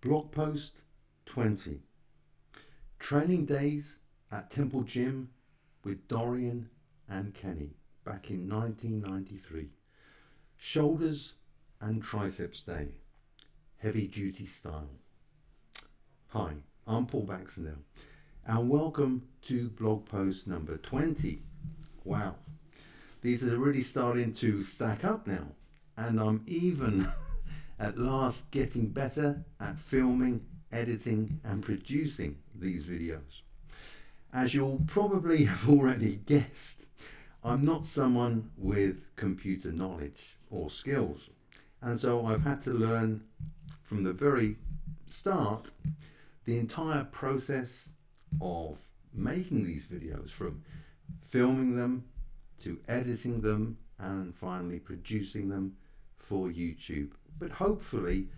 Blog post 20. Training days at Temple Gym with Dorian and Kenny back in 1993. Shoulders and Triceps Day. Heavy duty style. Hi, I'm Paul Baxendale and welcome to blog post number 20. Wow, these are really starting to stack up now, and I'm even at last getting better at filming, editing and producing these videos. As you'll probably have already guessed, I'm not someone with computer knowledge or skills, and so I've had to learn from the very start the entire process of making these videos, from filming them to editing them and finally producing them for YouTube. But hopefully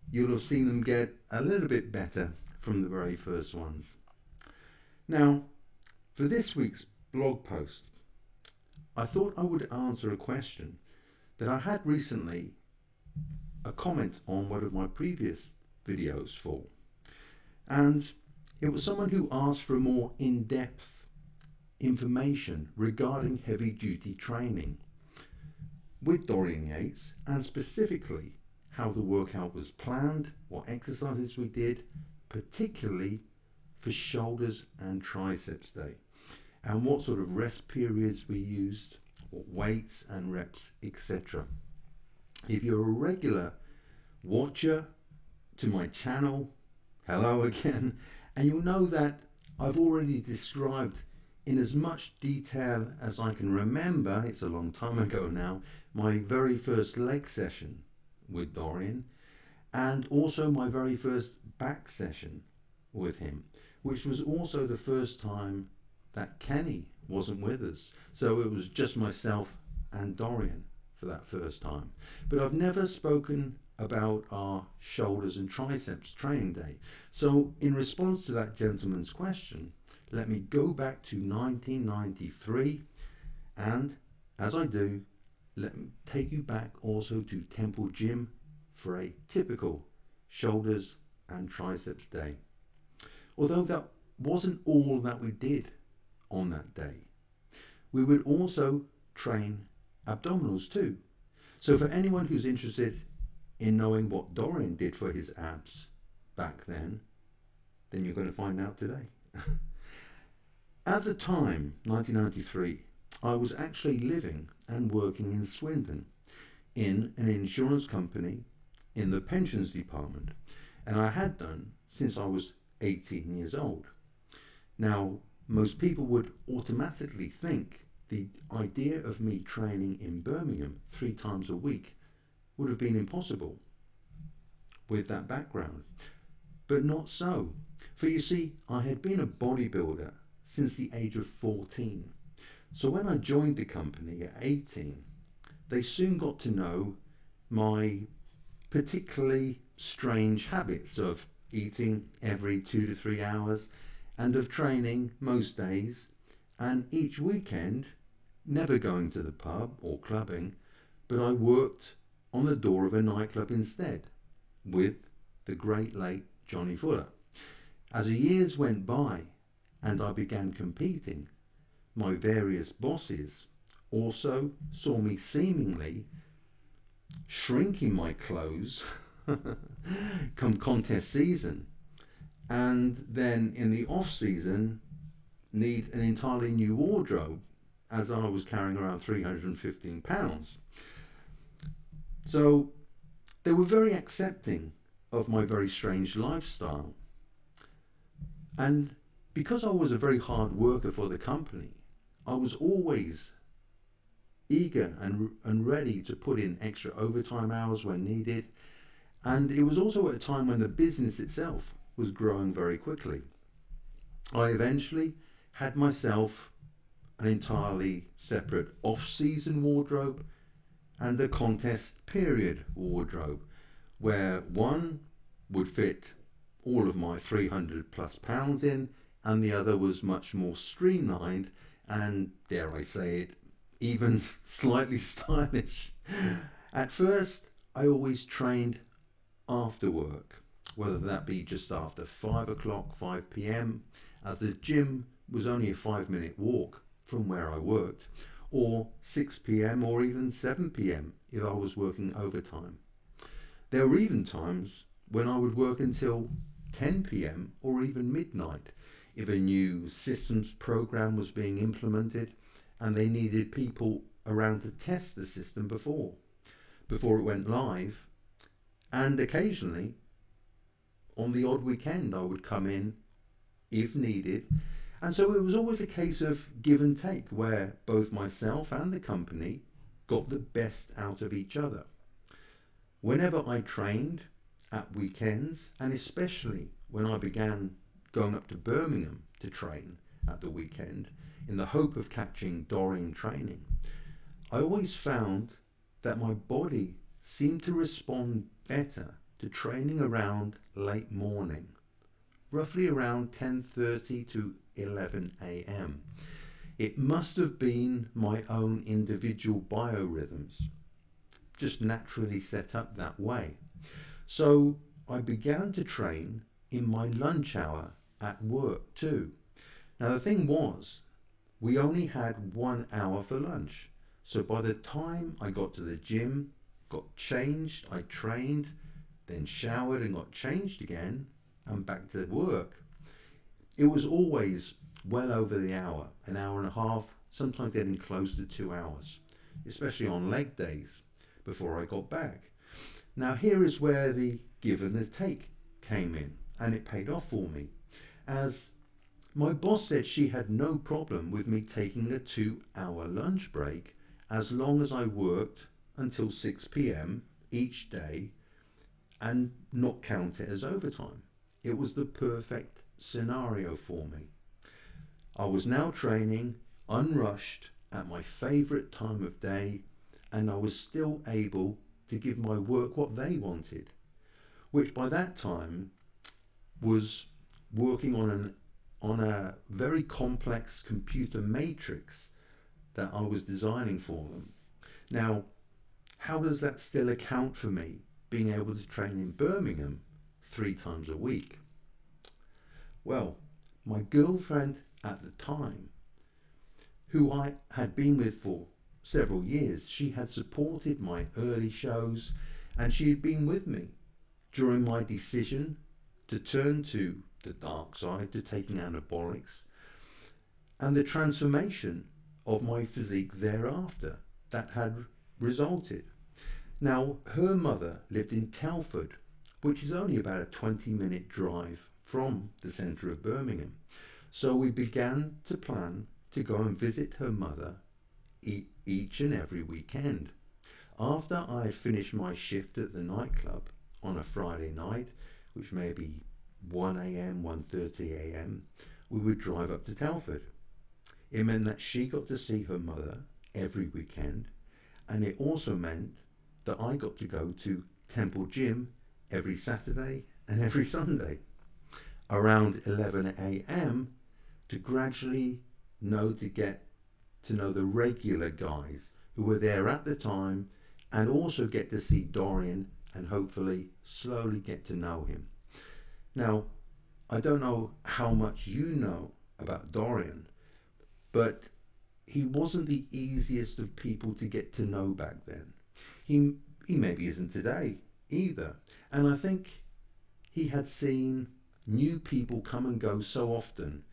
you'll have seen them get a little bit better from the very first ones. Now, for this week's blog post, I thought I would answer a question that I had recently a comment on one of my previous videos for. And it was someone who asked for more in-depth information regarding heavy-duty training with Dorian Yates, and specifically how the workout was planned, what exercises we did, particularly for shoulders and triceps day, and what sort of rest periods we used, what weights and reps, etc. If you're a regular watcher to my channel, hello again, and you'll know that I've already described in as much detail as I can remember, it's a long time ago now, my very first leg session with Dorian, and also my very first back session with him, which was also the first time that Kenny wasn't with us. So it was just myself and Dorian for that first time. But I've never spoken about our shoulders and triceps training day. So in response to that gentleman's question, let me go back to 1993, and as I do, let me take you back also to Temple Gym for a typical shoulders and triceps day. Although that wasn't all that we did on that day, we would also train abdominals too. So for anyone who's interested in knowing what Dorian did for his abs back then you're going to find out today. At the time, 1993, I was actually living and working in Swindon in an insurance company in the pensions department, and I had done since I was 18 years old. Now, most people would automatically think the idea of me training in Birmingham 3 times a week would have been impossible with that background, but not so. For you see, I had been a bodybuilder since the age of 14. So when I joined the company at 18, they soon got to know my particularly strange habits of eating every 2 to 3 hours and of training most days, and each weekend never going to the pub or clubbing, but I worked on the door of a nightclub instead with the great late Johnny Fuller. As the years went by and I began competing, my various bosses also saw me seemingly shrinking my clothes come contest season, and then in the off season need an entirely new wardrobe, as I was carrying around 315 pounds. So they were very accepting of my very strange lifestyle, and because I was a very hard worker for the company, I was always eager and ready to put in extra overtime hours when needed. And it was also at a time when the business itself was growing very quickly. I eventually had myself an entirely separate off-season wardrobe and a contest period wardrobe, where one would fit all of my 300 plus pounds in, and the other was much more streamlined and, dare I say it, even slightly stylish. At first, I always trained after work, whether that be just after 5 o'clock, 5 p.m., as the gym was only a 5-minute walk from where I worked, or 6 p.m. or even 7 p.m. if I was working overtime. There were even times when I would work until 10 p.m. or even midnight if a new systems program was being implemented and they needed people around to test the system before it went live. And occasionally, on the odd weekend, I would come in if needed. And so it was always a case of give and take, where both myself and the company got the best out of each other. Whenever I trained at weekends, and especially when I began going up to Birmingham to train at the weekend in the hope of catching Dorian training, I always found that my body seemed to respond better to training around late morning, roughly around 10:30 to 11 a.m. It must have been my own individual biorhythms, just naturally set up that way. So I began to train in my lunch hour at work too. Now the thing was, we only had 1 hour for lunch. So by the time I got to the gym, got changed, I trained, then showered and got changed again, and back to work, it was always well over the hour, an hour and a half, sometimes getting close to 2 hours, especially on leg days before I got back. Now here is where the give and the take came in, and it paid off for me, as my boss said she had no problem with me taking a 2-hour lunch break as long as I worked until 6 p.m. each day and not count it as overtime. It was the perfect scenario for me. I was now training unrushed at my favourite time of day, and I was still able to give my work what they wanted, which by that time was working on a very complex computer matrix that I was designing for them. Now, how does that still account for me being able to train in Birmingham 3 times a week? Well, my girlfriend at the time, who I had been with for several years, she had supported my early shows, and she had been with me during my decision to turn to the dark side, to taking anabolics, and the transformation of my physique thereafter that had resulted. Now, her mother lived in Telford, which is only about a 20-minute drive from the centre of Birmingham. So we began to plan to go and visit her mother each and every weekend. After I had finished my shift at the nightclub on a Friday night, which may be 1 a.m, 1:30 a.m, we would drive up to Telford. It meant that she got to see her mother every weekend, and it also meant that I got to go to Temple Gym every Saturday and every Sunday around 11 a.m. to gradually get to know the regular guys who were there at the time, and also get to see Dorian and hopefully slowly get to know him. Now, I don't know how much you know about Dorian, but he wasn't the easiest of people to get to know back then. He maybe isn't today either. And I think he had seen new people come and go so often,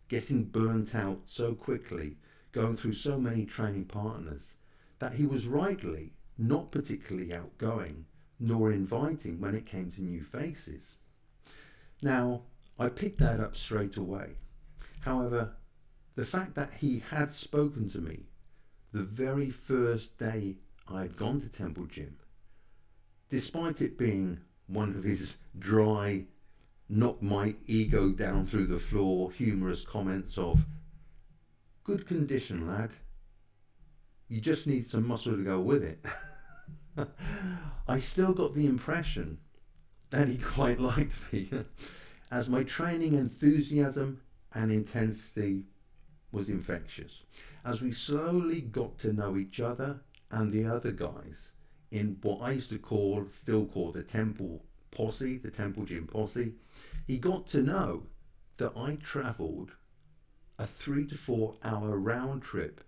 getting burnt out so quickly, going through so many training partners, that he was rightly not particularly outgoing nor inviting when it came to new faces. Now, I picked that up straight away. However, the fact that he had spoken to me the very first day I had gone to Temple Gym, despite it being one of his dry, knock my ego down through the floor, humorous comments of, "Good condition, lad. You just need some muscle to go with it." I still got the impression that he quite liked me, as my training enthusiasm and intensity was infectious, as we slowly got to know each other and the other guys in what I used to still call the Temple posse, the Temple Gym posse, he got to know that I travelled a 3 to 4 hour round trip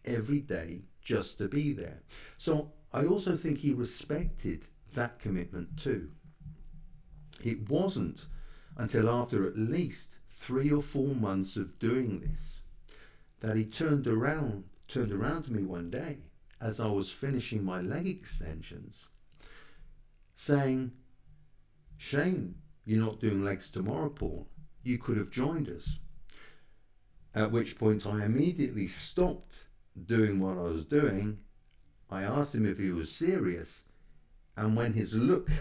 every day just to be there. So I also think he respected that commitment too. It wasn't until after at least 3 or 4 months of doing this that he turned around to me one day as I was finishing my leg extensions, saying, "Shame you're not doing legs tomorrow, Paul. You could have joined us." At which point I immediately stopped doing what I was doing. I asked him if he was serious, and when his look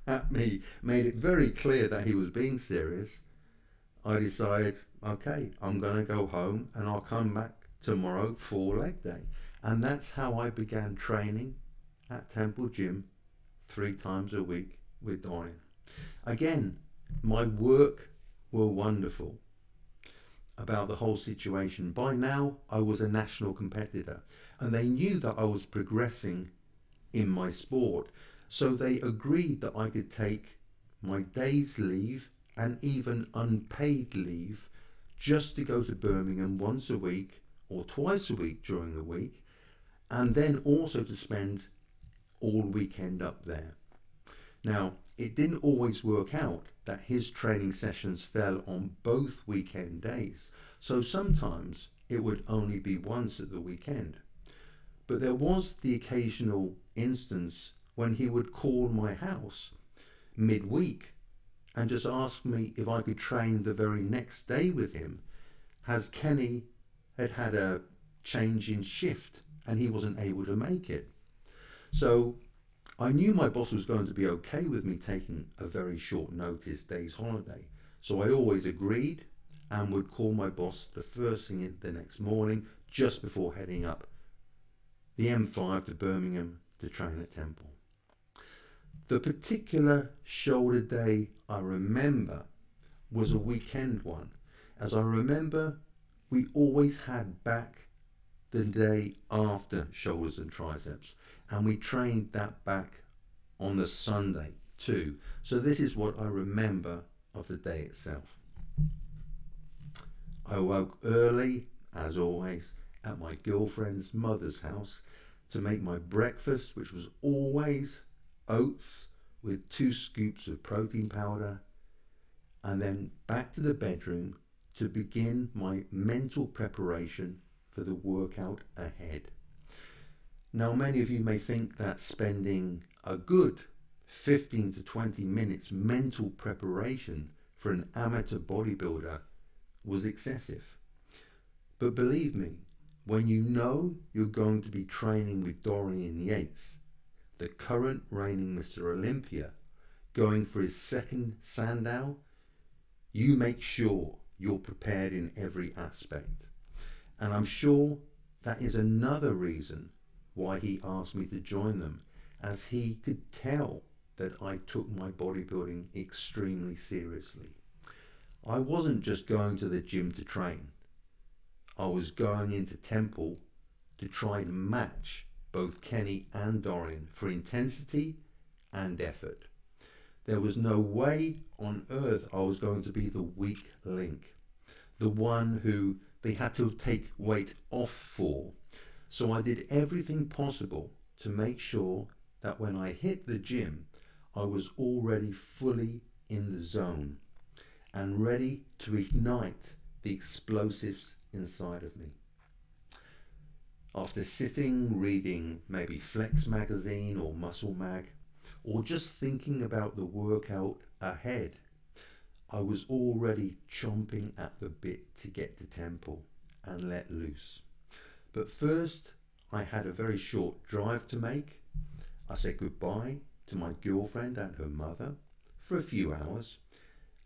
at me made it very clear that he was being serious, I decided, okay, I'm going to go home and I'll come back tomorrow for leg day. And that's how I began training at Temple Gym 3 times a week with Dorian. Again, my work were wonderful about the whole situation. By now, I was a national competitor, and they knew that I was progressing in my sport. So they agreed that I could take my day's leave and even unpaid leave just to go to Birmingham once a week or twice a week during the week, and then also to spend all weekend up there. Now, it didn't always work out that his training sessions fell on both weekend days, so sometimes it would only be once at the weekend. But there was the occasional instance when he would call my house midweek and just ask me if I could train the very next day with him, as Kenny had had a change in shift and he wasn't able to make it. So I knew my boss was going to be okay with me taking a very short notice day's holiday. So I always agreed and would call my boss the first thing the next morning just before heading up the M5 to Birmingham to train at Temple. The particular shoulder day I remember was a weekend one, as I remember we always had back the day after shoulders and triceps, and we trained that back on the Sunday too. So this is what I remember of the day itself. I woke early, as always, at my girlfriend's mother's house to make my breakfast, which was always oats with 2 scoops of protein powder, and then back to the bedroom to begin my mental preparation for the workout ahead. Now, many of you may think that spending a good 15 to 20 minutes mental preparation for an amateur bodybuilder was excessive. But believe me, when you know you're going to be training with Dorian Yates, the current reigning Mr. Olympia, going for his second Sandow, you make sure you're prepared in every aspect. And I'm sure that is another reason why he asked me to join them, as he could tell that I took my bodybuilding extremely seriously. I wasn't just going to the gym to train. I was going into Temple to try and match both Kenny and Dorian for intensity and effort. There was no way on earth I was going to be the weak link, the one who they had to take weight off for. So I did everything possible to make sure that when I hit the gym, I was already fully in the zone and ready to ignite the explosives inside of me. After sitting reading maybe Flex magazine or Muscle Mag, or just thinking about the workout ahead, I was already chomping at the bit to get to Temple and let loose. But first, I had a very short drive to make. I said goodbye to my girlfriend and her mother for a few hours,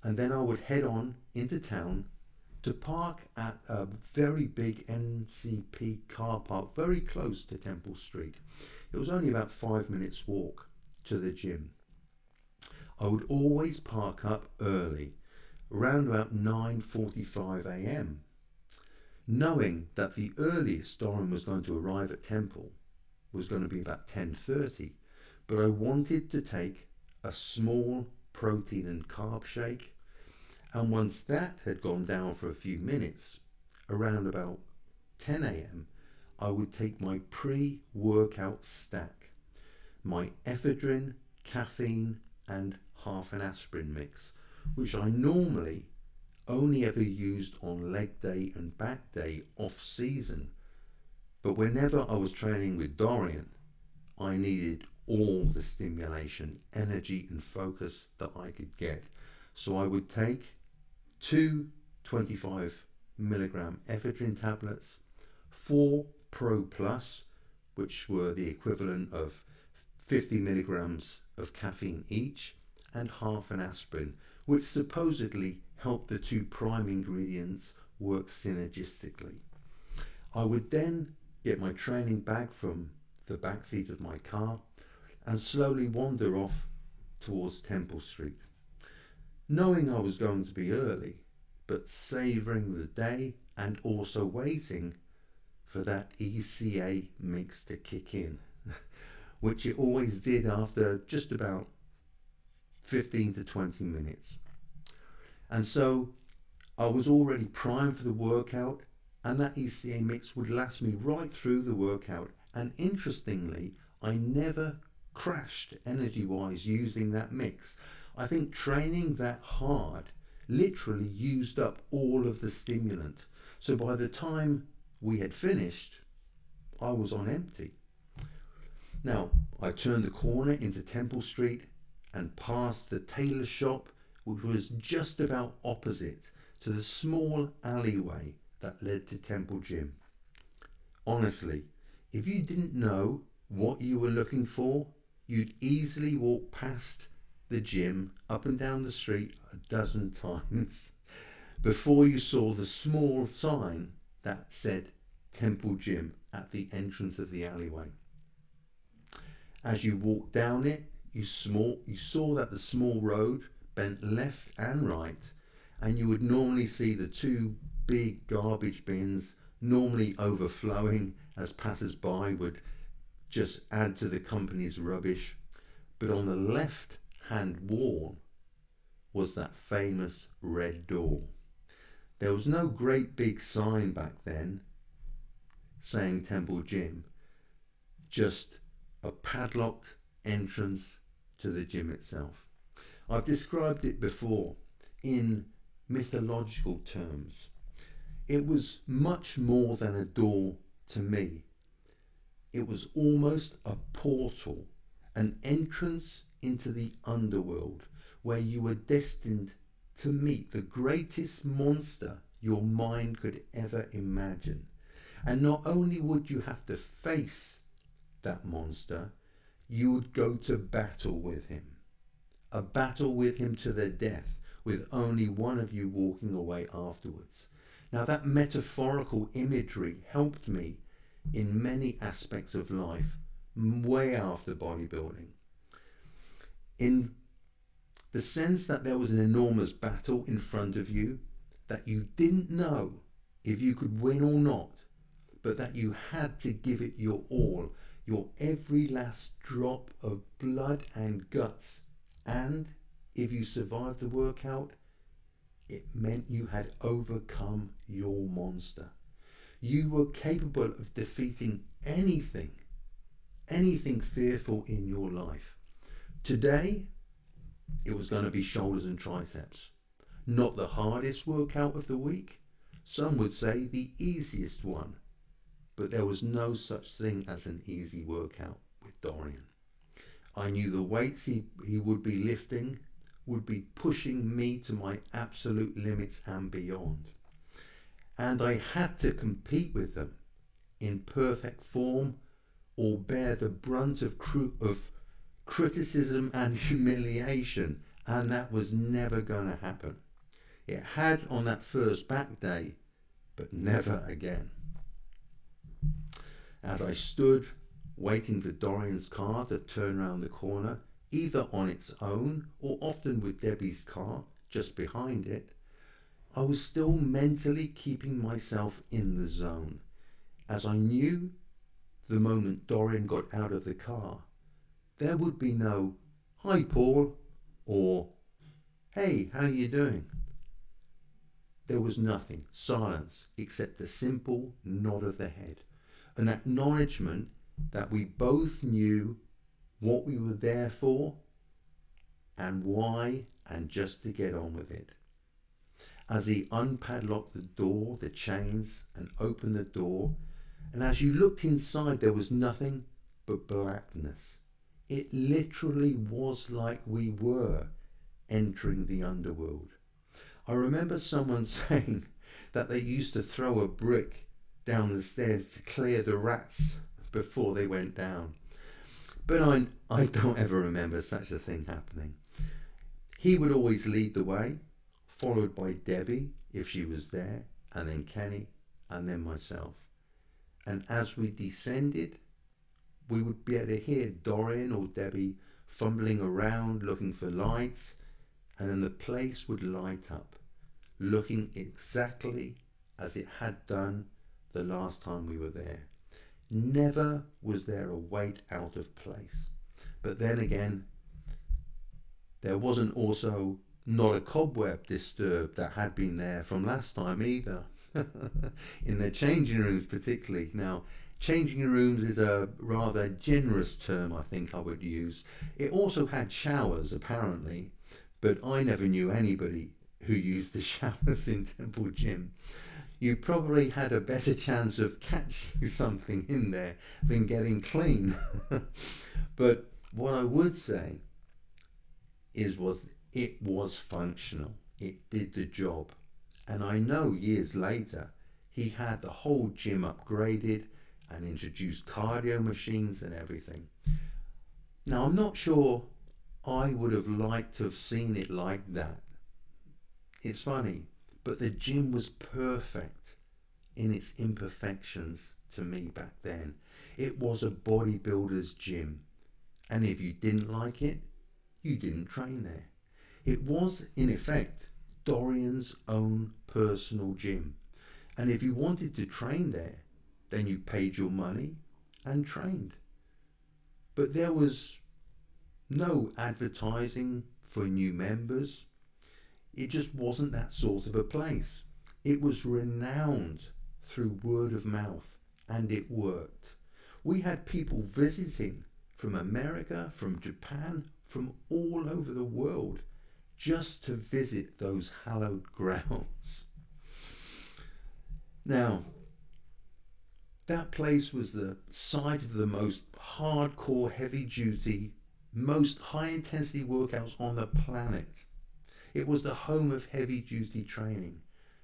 and then I would head on into town to park at a very big NCP car park very close to Temple Street. It was only about 5 minutes walk to the gym. I would always park up early, around about 9:45 a.m, knowing that the earliest Dorian was going to arrive at Temple was going to be about 10:30, but I wanted to take a small protein and carb shake, and once that had gone down for a few minutes, around about 10 a.m., I would take my pre-workout stack, my ephedrine, caffeine, and half an aspirin mix, which I normally only ever used on leg day and back day off season. But whenever I was training with Dorian, I needed all the stimulation, energy, and focus that I could get. So I would take two 25 milligram ephedrine tablets, 4 Pro Plus, which were the equivalent of 50 milligrams of caffeine each, and half an aspirin, which supposedly helped the two prime ingredients work synergistically. I would then get my training bag from the back seat of my car and slowly wander off towards Temple Street, knowing I was going to be early, but savouring the day and also waiting for that ECA mix to kick in, which it always did after just about 15 to 20 minutes. And so I was already primed for the workout, and that ECA mix would last me right through the workout. And interestingly, I never crashed energy wise using that mix. I think training that hard literally used up all of the stimulant. So by the time we had finished, I was on empty. Now, I turned the corner into Temple Street and past the tailor shop, which was just about opposite to the small alleyway that led to Temple Gym. Honestly, if you didn't know what you were looking for, you'd easily walk past the gym up and down the street a dozen times before you saw the small sign that said Temple Gym at the entrance of the alleyway. As you walked down it, you saw that the small road bent left and right, and you would normally see the two big garbage bins normally overflowing as passers-by would just add to the company's rubbish. But on the left hand wall was that famous red door. There was no great big sign back then saying Temple Gym, just a padlocked entrance to the gym itself. I've described it before in mythological terms. It was much more than a door to me. It was almost a portal, an entrance into the underworld where you were destined to meet the greatest monster your mind could ever imagine. And not only would you have to face that monster, you would go to battle with him. A battle with him to the death, with only one of you walking away afterwards. Now that metaphorical imagery helped me in many aspects of life way after bodybuilding. In the sense that there was an enormous battle in front of you that you didn't know if you could win or not, but that you had to give it your all, your every last drop of blood and guts. And if you survived the workout, it meant you had overcome your monster. You were capable of defeating anything fearful in your life. Today, it was going to be shoulders and triceps. Not the hardest workout of the week. Some would say the easiest one. But there was no such thing as an easy workout with Dorian. I knew the weights he would be lifting would be pushing me to my absolute limits and beyond. And I had to compete with them in perfect form or bear the brunt of criticism and humiliation, and that was never going to happen. It had on that first back day, but never again. As I stood waiting for Dorian's car to turn around the corner, either on its own or often with Debbie's car just behind it, I was still mentally keeping myself in the zone, as I knew the moment Dorian got out of the car, there would be no "Hi Paul," or "Hey, how you doing?" There was nothing, silence, except the simple nod of the head, an acknowledgement that we both knew what we were there for and why, and just to get on with it. As he unpadlocked the door, the chains, and opened the door, and as you looked inside, there was nothing but blackness. It literally was like we were entering the underworld. I remember someone saying that they used to throw a brick down the stairs to clear the rats before they went down. But I don't ever remember such a thing happening. He would always lead the way, followed by Debbie if she was there, and then Kenny, and then myself. And as we descended, we would be able to hear Dorian or Debbie fumbling around looking for lights, and then the place would light up, looking exactly as it had done the last time we were there. Never was there a weight out of place. But then again, there wasn't also not a cobweb disturbed that had been there from last time either. In the changing rooms particularly. Now, changing rooms is a rather generous term I think I would use. It also had showers apparently, but I never knew anybody who used the showers in Temple Gym. You probably had a better chance of catching something in there than getting clean. But what I would say was it was functional. It did the job. And I know years later he had the whole gym upgraded and introduced cardio machines and everything. Now I'm not sure I would have liked to have seen it like that. It's funny, but the gym was perfect in its imperfections to me back then. It was a bodybuilder's gym, and if you didn't like it, you didn't train there. It was, in effect, Dorian's own personal gym, and if you wanted to train there, then you paid your money and trained. But there was no advertising for new members. It just wasn't that sort of a place. It was renowned through word of mouth, and it worked. We had people visiting from America, from Japan, from all over the world just to visit those hallowed grounds. Now, that place was the site of the most hardcore, heavy duty, most high intensity workouts on the planet. It was the home of heavy duty training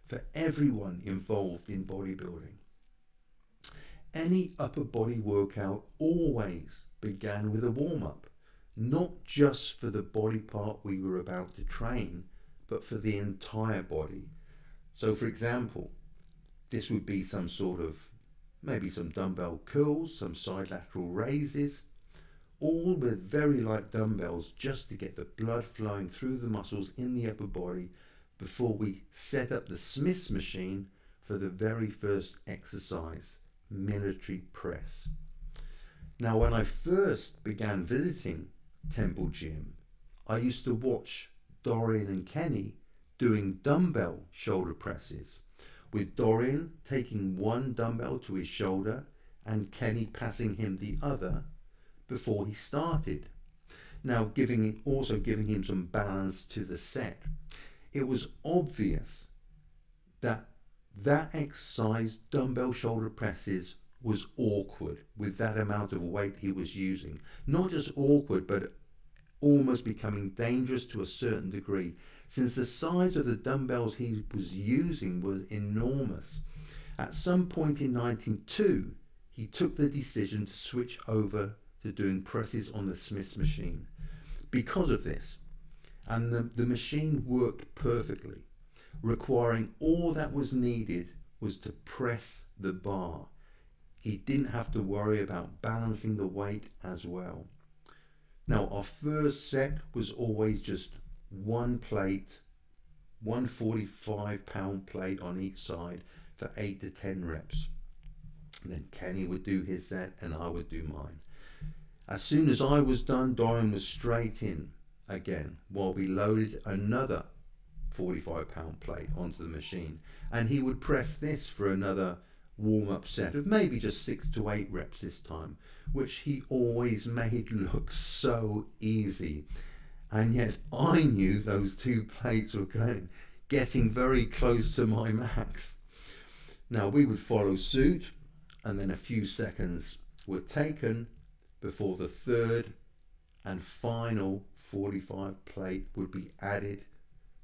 for everyone involved in bodybuilding. Any upper body workout always began with a warm-up, not just for the body part we were about to train, but for the entire body. So for example, this would be some sort of, maybe some dumbbell curls, some side lateral raises, all with very light dumbbells just to get the blood flowing through the muscles in the upper body before we set up the Smith's machine for the very first exercise, military press. Now, when I first began visiting Temple Gym, I used to watch Dorian and Kenny doing dumbbell shoulder presses, with Dorian taking one dumbbell to his shoulder and Kenny passing him the other before he started. Now also giving him some balance to the set. It was obvious that exercise, dumbbell shoulder presses, was awkward with that amount of weight he was using. Not just awkward, but almost becoming dangerous to a certain degree, since the size of the dumbbells he was using was enormous. At some point in 1992, he took the decision to switch over to doing presses on the Smith's machine because of this. And the machine worked perfectly, requiring all that was needed was to press the bar. He didn't have to worry about balancing the weight as well. Now, our first set was always just one plate, one 45-pound plate on each side for 8 to 10 reps. And then Kenny would do his set and I would do mine. As soon as I was done, Dorian was straight in again while we loaded another 45-pound plate onto the machine, and he would press this for another warm-up set of maybe just 6 to 8 reps this time, which he always made look so easy. And yet I knew those 2 plates were getting very close to my max. Now we would follow suit, and then a few seconds were taken before the third and final 45 plate would be added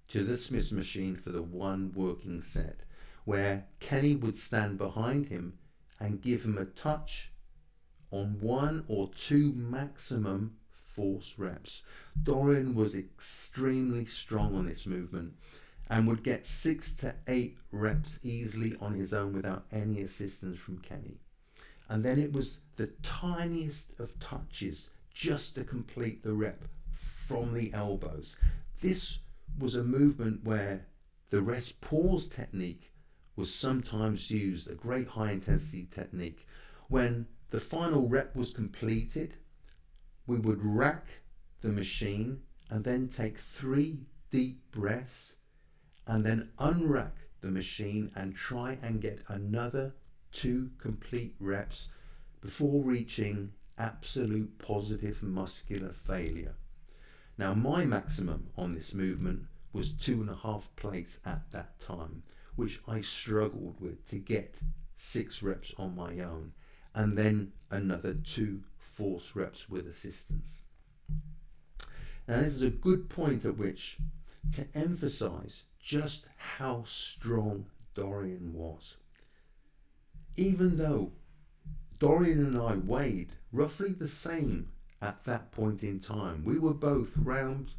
to the Smith's machine for the one working set, where Kenny would stand behind him and give him a touch on 1 or 2 maximum force reps. Dorian was extremely strong on this movement and would get 6 to 8 reps easily on his own without any assistance from Kenny. And then it was the tiniest of touches just to complete the rep from the elbows. This was a movement where the rest pause technique was sometimes used, a great high intensity technique. When the final rep was completed, we would rack the machine and then take 3 deep breaths and then unrack the machine and try and get another 2 complete reps before reaching absolute positive muscular failure. Now my maximum on this movement was 2.5 plates at that time, which I struggled with to get 6 reps on my own, and then another 2 force reps with assistance. Now this is a good point at which to emphasize just how strong Dorian was. Even though Dorian and I weighed roughly the same at that point in time, we were both round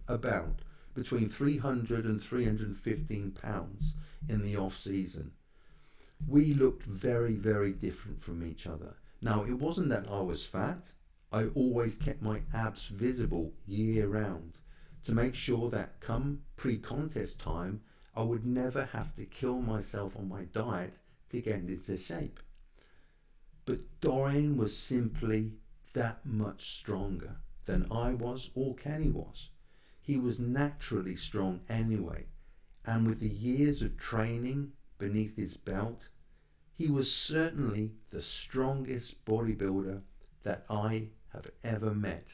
about between 300 and 315 pounds in the off season. We looked very, very different from each other. Now, it wasn't that I was fat. I always kept my abs visible year round to make sure that come pre-contest time, I would never have to kill myself on my diet to get into shape. But Dorian was simply that much stronger than I was or Kenny was. He was naturally strong anyway, and with the years of training beneath his belt, he was certainly the strongest bodybuilder that I have ever met.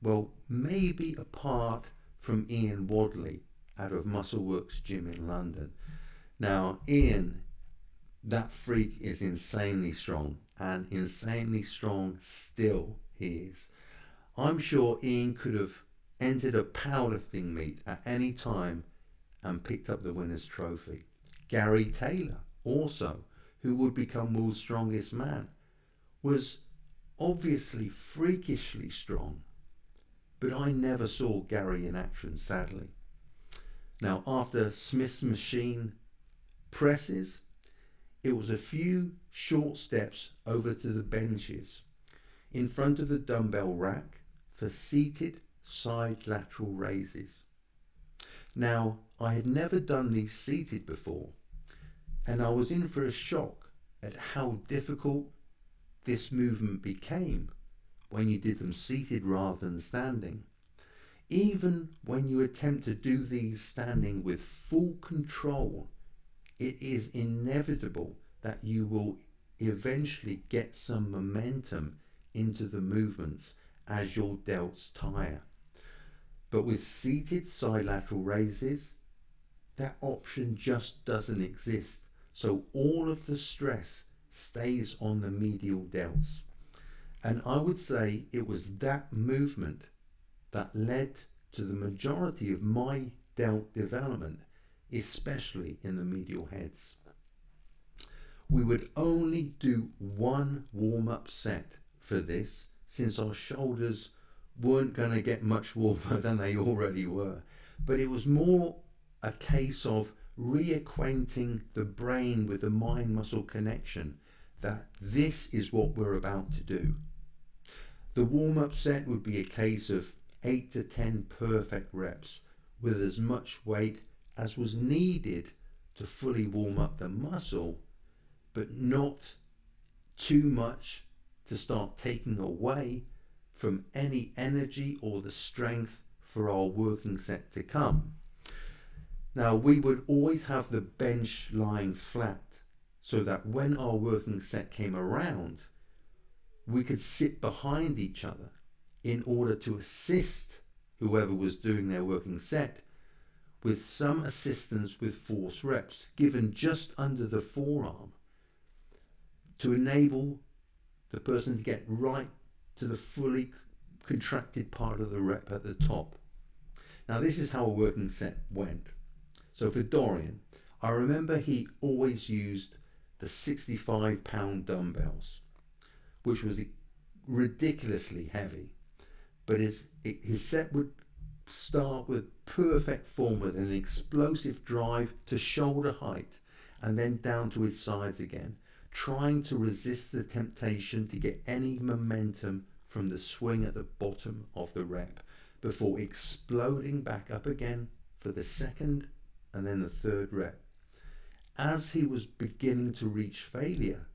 Well, maybe apart from Ian Wadley out of Muscleworks Gym in London. Now, Ian, that freak is insanely strong, and insanely strong still he is. I'm sure Ian could have entered a powerlifting meet at any time and picked up the winner's trophy. Gary Taylor also, who would become world's strongest man, was obviously freakishly strong, but I never saw Gary in action, sadly. Now, after Smith's machine presses, it was a few short steps over to the benches in front of the dumbbell rack for seated side lateral raises. Now, I had never done these seated before, and I was in for a shock at how difficult this movement became when you did them seated rather than standing. Even when you attempt to do these standing with full control, it is inevitable that you will eventually get some momentum into the movements as your delts tire. But with seated side lateral raises, that option just doesn't exist. So all of the stress stays on the medial delts. And I would say it was that movement that led to the majority of my delt development, especially in the medial heads. We would only do one warm-up set for this, since our shoulders weren't going to get much warmer than they already were. But it was more a case of reacquainting the brain with the mind-muscle connection, that this is what we're about to do. The warm-up set would be a case of 8 to 10 perfect reps with as much weight as was needed to fully warm up the muscle, but not too much to start taking away from any energy or the strength for our working set to come. Now, we would always have the bench lying flat so that when our working set came around, we could sit behind each other in order to assist whoever was doing their working set with some assistance with force reps given just under the forearm to enable the person to get right to the fully contracted part of the rep at the top. Now, this is how a working set went. So for Dorian, I remember he always used the 65-pound dumbbells, which was ridiculously heavy, but his set would start with perfect form with an explosive drive to shoulder height and then down to his sides again, trying to resist the temptation to get any momentum from the swing at the bottom of the rep before exploding back up again for the second and then the third rep. As he was beginning to reach failure,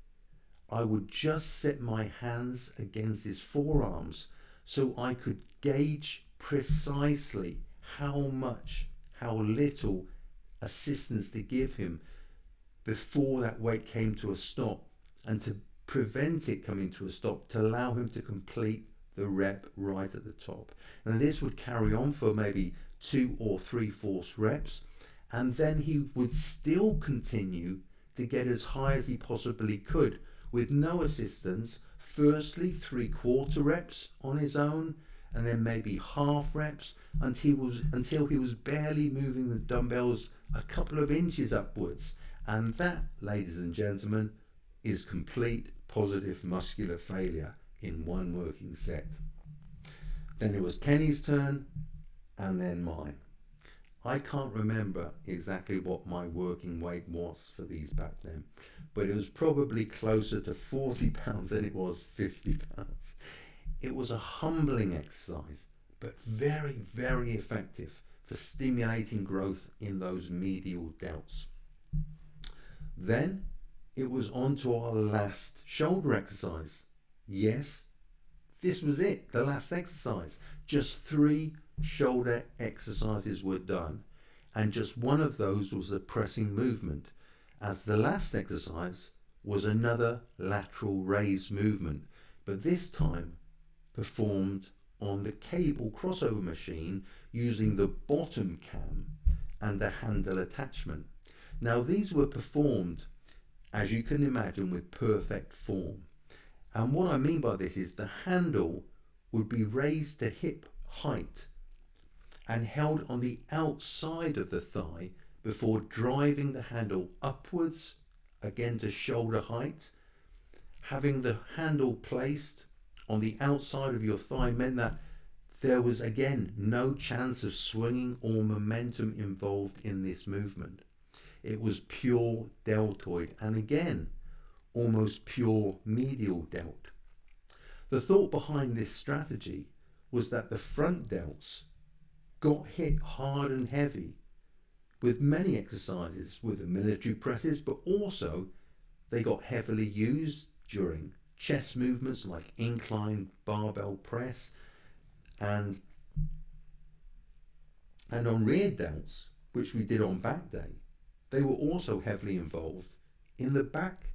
I would just set my hands against his forearms so I could gauge precisely how little assistance to give him before that weight came to a stop, and to prevent it coming to a stop, to allow him to complete the rep right at the top. And this would carry on for maybe 2 or 3 force reps, and then he would still continue to get as high as he possibly could with no assistance. Firstly 3/4 reps on his own, and then maybe half reps until he was barely moving the dumbbells a couple of inches upwards. And that, ladies and gentlemen, is complete positive muscular failure in one working set. Then it was Kenny's turn, and then mine. I can't remember exactly what my working weight was for these back then, but it was probably closer to 40 pounds than it was 50 pounds. It was a humbling exercise, but very, very effective for stimulating growth in those medial delts. Then it was on to our last shoulder exercise. Yes, this was it, the last exercise. Just 3 shoulder exercises were done, and just one of those was a pressing movement, as the last exercise was another lateral raise movement, but this time performed on the cable crossover machine using the bottom cam and the handle attachment. Now, these were performed, as you can imagine, with perfect form. And what I mean by this is the handle would be raised to hip height and held on the outside of the thigh before driving the handle upwards again to shoulder height. Having the handle placed on the outside of your thigh meant that there was again no chance of swinging or momentum involved in this movement. It was pure deltoid, and again almost pure medial delt. The thought behind this strategy was that the front delts got hit hard and heavy with many exercises with the military presses, but also they got heavily used during chest movements like incline barbell press, and on rear delts, which we did on back day. They were also heavily involved in the back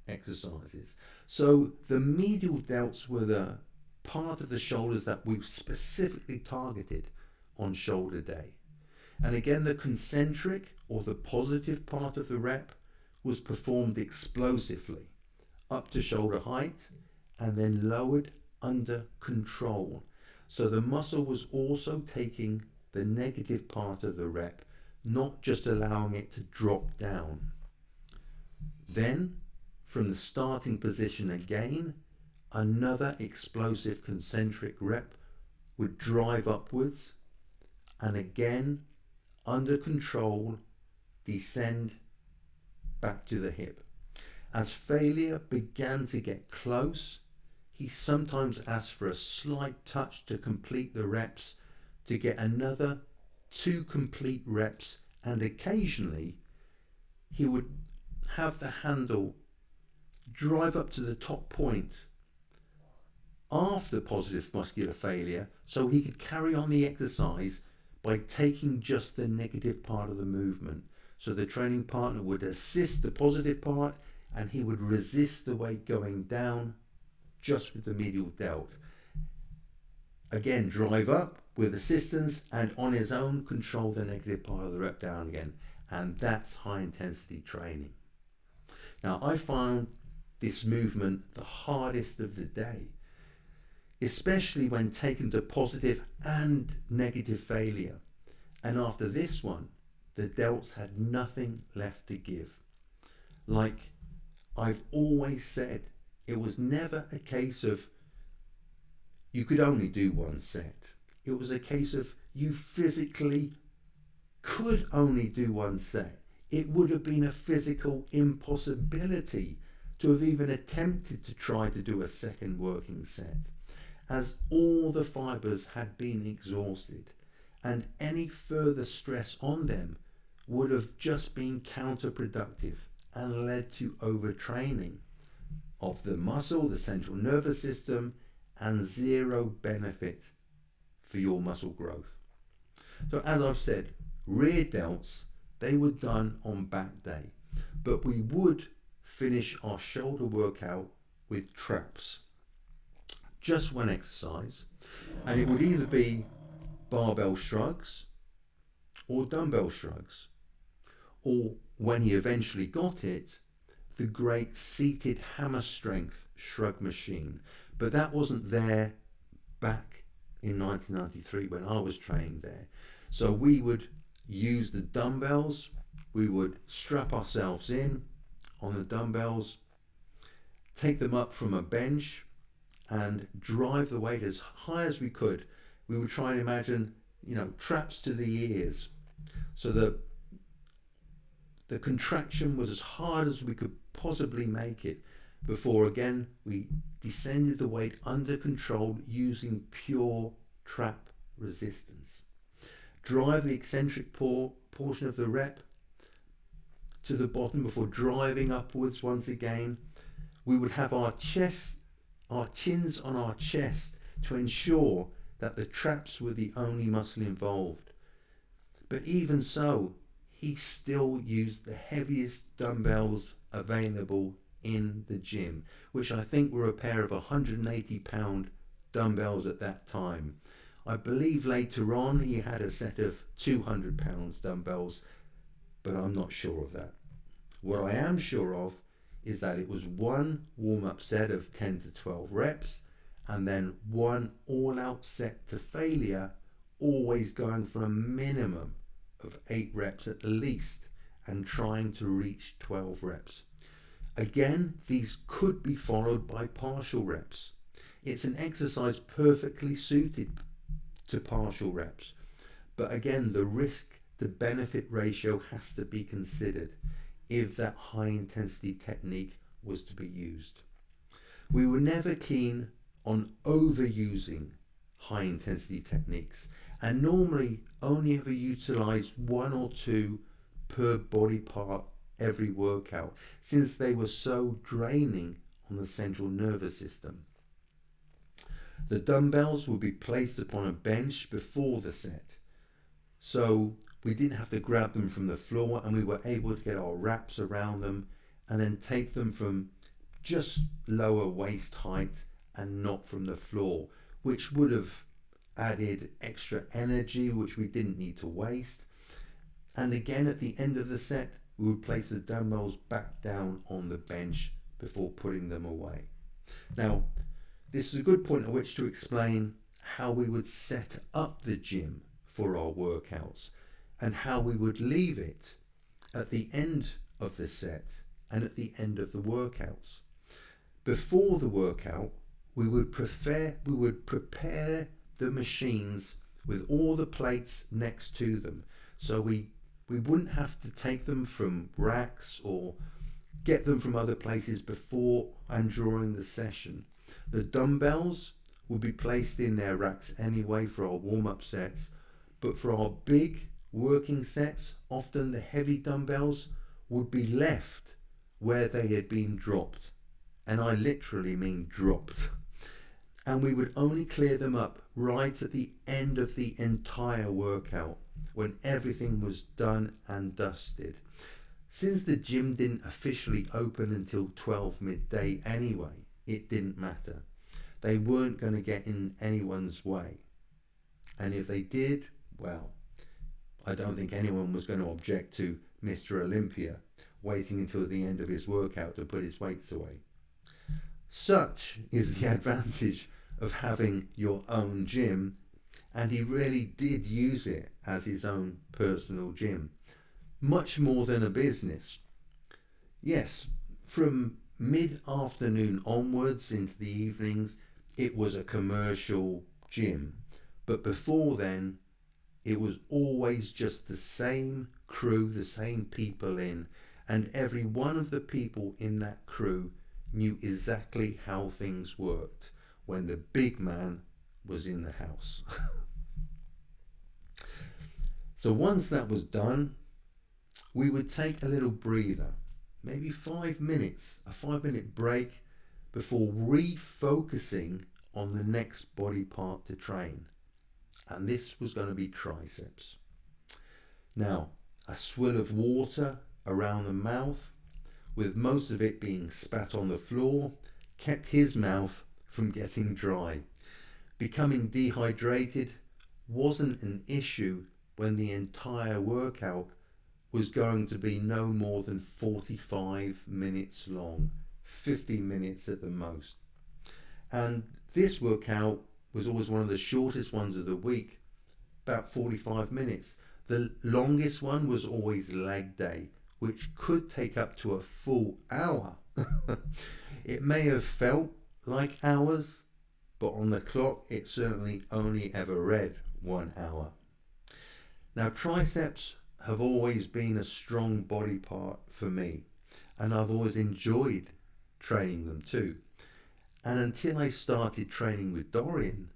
exercises. So the medial delts were the part of the shoulders that we specifically targeted on shoulder day. And again, the concentric or the positive part of the rep was performed explosively up to shoulder height and then lowered under control. So the muscle was also taking the negative part of the rep, not just allowing it to drop down. Then, from the starting position again, another explosive concentric rep would drive upwards and again, under control, descend back to the hip. As failure began to get close, he sometimes asked for a slight touch to complete the reps, to get another 2 complete reps, and occasionally he would have the handle drive up to the top point after positive muscular failure so he could carry on the exercise by taking just the negative part of the movement. So the training partner would assist the positive part and he would resist the weight going down just with the medial delt. Again, drive up with assistance and on his own control the negative part of the rep down again. And that's high intensity training. Now I found this movement the hardest of the day, especially when taken to positive and negative failure. And after this one, the delts had nothing left to give. Like I've always said, it was never a case of you could only do one set. It was a case of you physically could only do one set. It would have been a physical impossibility to have even attempted to try to do a second working set, as all the fibers had been exhausted, and any further stress on them would have just been counterproductive and led to overtraining of the muscle, the central nervous system, and zero benefit for your muscle growth. So as I've said, rear delts, they were done on back day, but we would finish our shoulder workout with traps. Just one exercise, and it would either be barbell shrugs or dumbbell shrugs, or when he eventually got it, the great seated hammer strength shrug machine. But that wasn't there back in 1993 when I was training there. So we would use the dumbbells, we would strap ourselves in on the dumbbells, take them up from a bench and drive the weight as high as we could. We would try and imagine, traps to the ears, so that the contraction was as hard as we could possibly make it before again we descended the weight under control using pure trap resistance. Drive the eccentric portion of the rep to the bottom before driving upwards once again. We would have our chins on our chest to ensure that the traps were the only muscle involved. But even so, he still used the heaviest dumbbells available in the gym, which I think were a pair of 180-pound dumbbells at that time. I believe later on he had a set of 200 pounds dumbbells, but I'm not sure of that. What I am sure of is that it was one warm-up set of 10 to 12 reps and then one all-out set to failure, always going for a minimum of 8 reps at the least and trying to reach 12 reps. Again, these could be followed by partial reps. It's an exercise perfectly suited to partial reps, but again, the risk to benefit ratio has to be considered if that high intensity technique was to be used. We were never keen on overusing high intensity techniques and normally only ever utilized 1 or 2 per body part every workout, since they were so draining on the central nervous system. The dumbbells would be placed upon a bench before the set, so we didn't have to grab them from the floor, and we were able to get our wraps around them and then take them from just lower waist height and not from the floor, which would have added extra energy which we didn't need to waste. And again, at the end of the set, we would place the dumbbells back down on the bench before putting them away. Now, this is a good point at which to explain how we would set up the gym for our workouts and how we would leave it at the end of the set and at the end of the workouts. Before the workout, we would prepare the machines with all the plates next to them, so we wouldn't have to take them from racks or get them from other places before and during the session. The dumbbells would be placed in their racks anyway for our warm-up sets, but for our big working sets, often the heavy dumbbells would be left where they had been dropped, and I literally mean dropped. And we would only clear them up right at the end of the entire workout, when everything was done and dusted. Since the gym didn't officially open until 12 midday anyway, it didn't matter. They weren't going to get in anyone's way. And if they did, well, I don't think anyone was going to object to Mr. Olympia waiting until the end of his workout to put his weights away. Such is the advantage of having your own gym, and he really did use it as his own personal gym, much more than a business. Yes, from mid-afternoon onwards into the evenings, it was a commercial gym, but before then, it was always just the same crew, the same people in, and every one of the people in that crew knew exactly how things worked when the big man was in the house. So once that was done, we would take a little breather, maybe 5 minutes, a 5-minute break before refocusing on the next body part to train. And this was going to be triceps. Now, a swill of water around the mouth, with most of it being spat on the floor, kept his mouth from getting dry. Becoming dehydrated wasn't an issue when the entire workout was going to be no more than 45 minutes long, 50 minutes at the most. And this workout was always one of the shortest ones of the week, about 45 minutes. The longest one was always leg day, which could take up to a full hour. It may have felt like hours, but on the clock it certainly only ever read 1 hour. Now, triceps have always been a strong body part for me, and I've always enjoyed training them too. And until I started training with Dorian,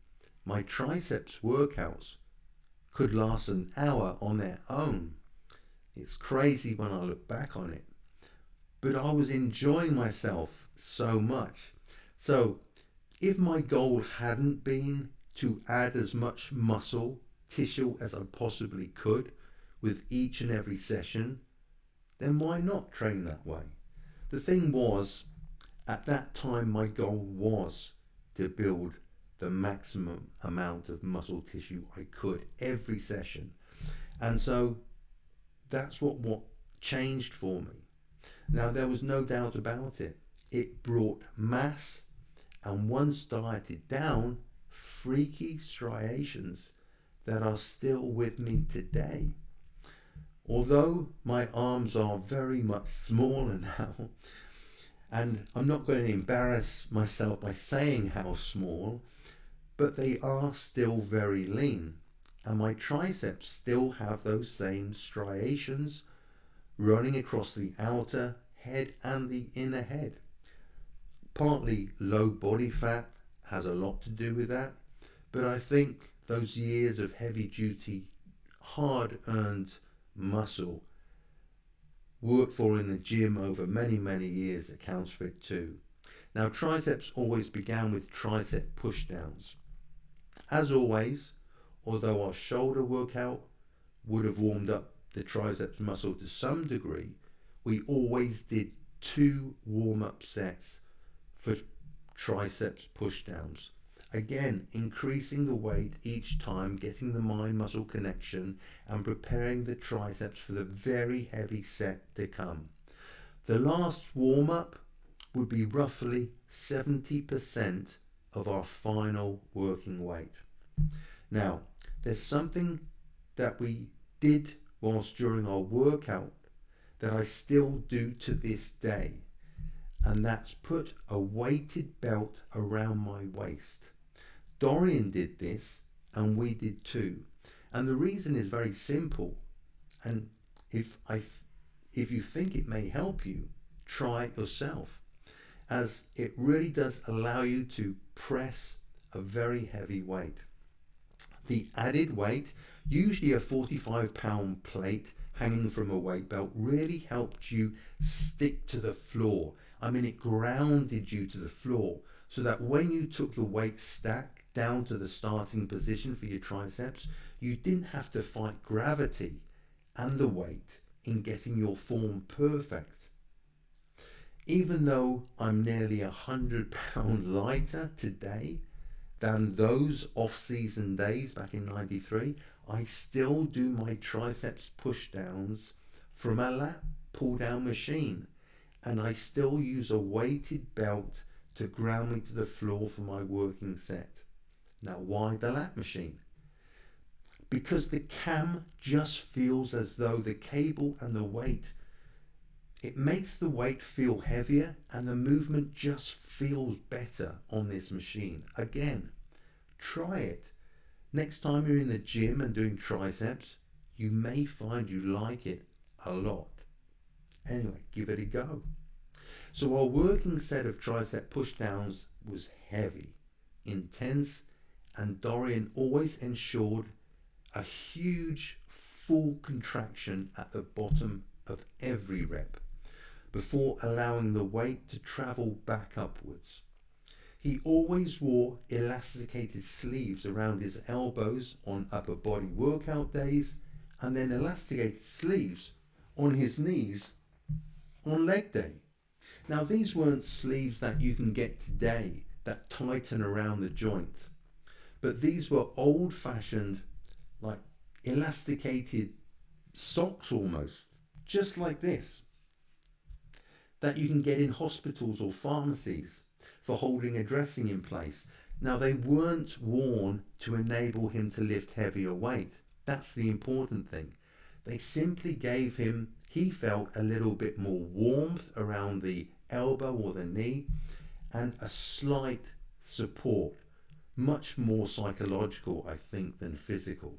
my triceps workouts could last an hour on their own. It's crazy when I look back on it, but I was enjoying myself so much. So if my goal hadn't been to add as much muscle tissue as I possibly could with each and every session, then why not train that way? The thing was, at that time my goal was to build the maximum amount of muscle tissue I could every session. And so that's what changed for me. Now, there was no doubt about it. It brought mass, and once dieted down, freaky striations that are still with me today. Although my arms are very much smaller now, and I'm not going to embarrass myself by saying how small, but they are still very lean, and my triceps still have those same striations running across the outer head and the inner head. Partly low body fat has a lot to do with that, but I think those years of heavy duty, hard earned muscle worked for in the gym over many years accounts for it too. Now, triceps always began with tricep push downs. As always, although our shoulder workout would have warmed up the triceps muscle to some degree, we always did 2 warm-up sets for triceps push downs. Again, increasing the weight each time, getting the mind muscle connection and preparing the triceps for the very heavy set to come. The last warm-up would be roughly 70% of our final working weight. Now, there's something that we did whilst during our workout that I still do to this day, and that's put a weighted belt around my waist. Dorian did this, and we did too. And the reason is very simple, and if you think it may help you, try it yourself, as it really does allow you to press a very heavy weight. The added weight, usually a 45-pound plate hanging from a weight belt, really helped you stick to the floor. I mean, it grounded you to the floor. so that when you took the weight stack down to the starting position for your triceps, you didn't have to fight gravity and the weight in getting your form perfect. Even though I'm nearly 100 pounds lighter today than those off-season days back in 93, I still do my triceps pushdowns from a lat pull-down machine, and I still use a weighted belt to ground me to the floor for my working set. Now, why the lat machine? Because the cam just feels as though the cable and the weight, it makes the weight feel heavier and the movement just feels better on this machine. Again, try it. Next time you're in the gym and doing triceps, you may find you like it a lot. Anyway, give it a go. So our working set of tricep pushdowns was heavy, intense, and Dorian always ensured a huge full contraction at the bottom of every rep before allowing the weight to travel back upwards. He always wore elasticated sleeves around his elbows on upper body workout days, and then elasticated sleeves on his knees on leg day. Now, these weren't sleeves that you can get today that tighten around the joint, but these were old-fashioned, like elasticated socks almost, just like this, that you can get in hospitals or pharmacies for holding a dressing in place. Now, they weren't worn to enable him to lift heavier weight. That's the important thing. They simply gave him, he felt, a little bit more warmth around the elbow or the knee and a slight support, much more psychological, I think, than physical,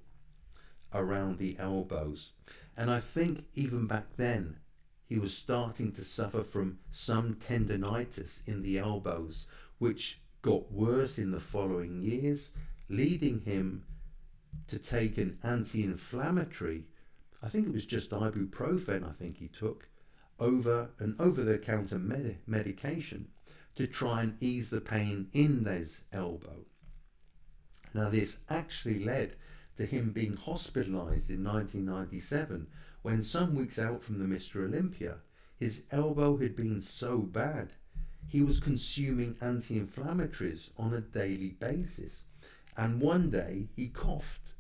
around the elbows. And I think even back then, he was starting to suffer from some tendinitis in the elbows, which got worse in the following years, leading him to take an anti-inflammatory, I think it was just ibuprofen I think he took, over an over-the-counter medication to try and ease the pain in his elbow. Now, this actually led to him being hospitalized in 1997 when, some weeks out from the Mr. Olympia, his elbow had been so bad he was consuming anti-inflammatories on a daily basis. And one day he coughed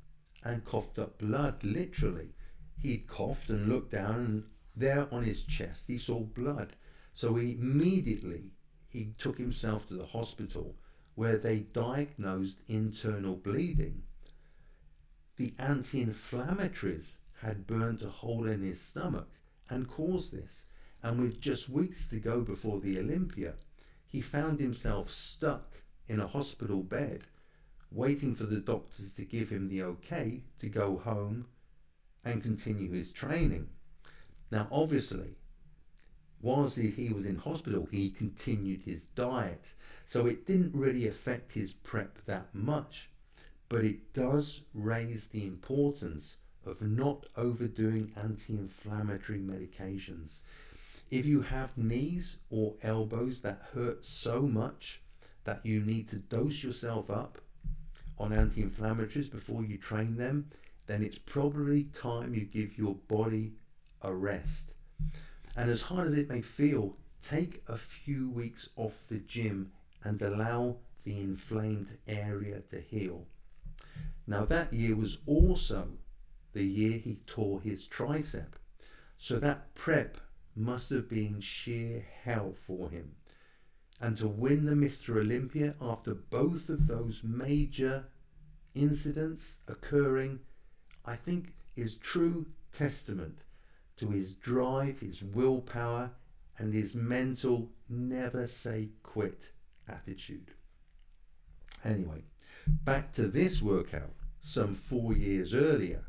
and coughed up blood, literally. He'd coughed and looked down, and there on his chest he saw blood. So he took himself to the hospital, where they diagnosed internal bleeding. The anti-inflammatories had burnt a hole in his stomach and caused this. And with just weeks to go before the Olympia, he found himself stuck in a hospital bed, waiting for the doctors to give him the okay to go home and continue his training. Now, obviously, whilst he was in hospital, he continued his diet, so it didn't really affect his prep that much, but it does raise the importance of not overdoing anti-inflammatory medications. If you have knees or elbows that hurt so much that you need to dose yourself up on anti-inflammatories before you train them, then it's probably time you give your body a rest. And as hard as it may feel, take a few weeks off the gym and allow the inflamed area to heal. Now, that year was also the year he tore his tricep, so that prep must have been sheer hell for him. And to win the Mr. Olympia after both of those major incidents occurring, I think, is true testament to his drive, his willpower, and his mental never say quit attitude. Anyway, back to this workout some 4 years earlier.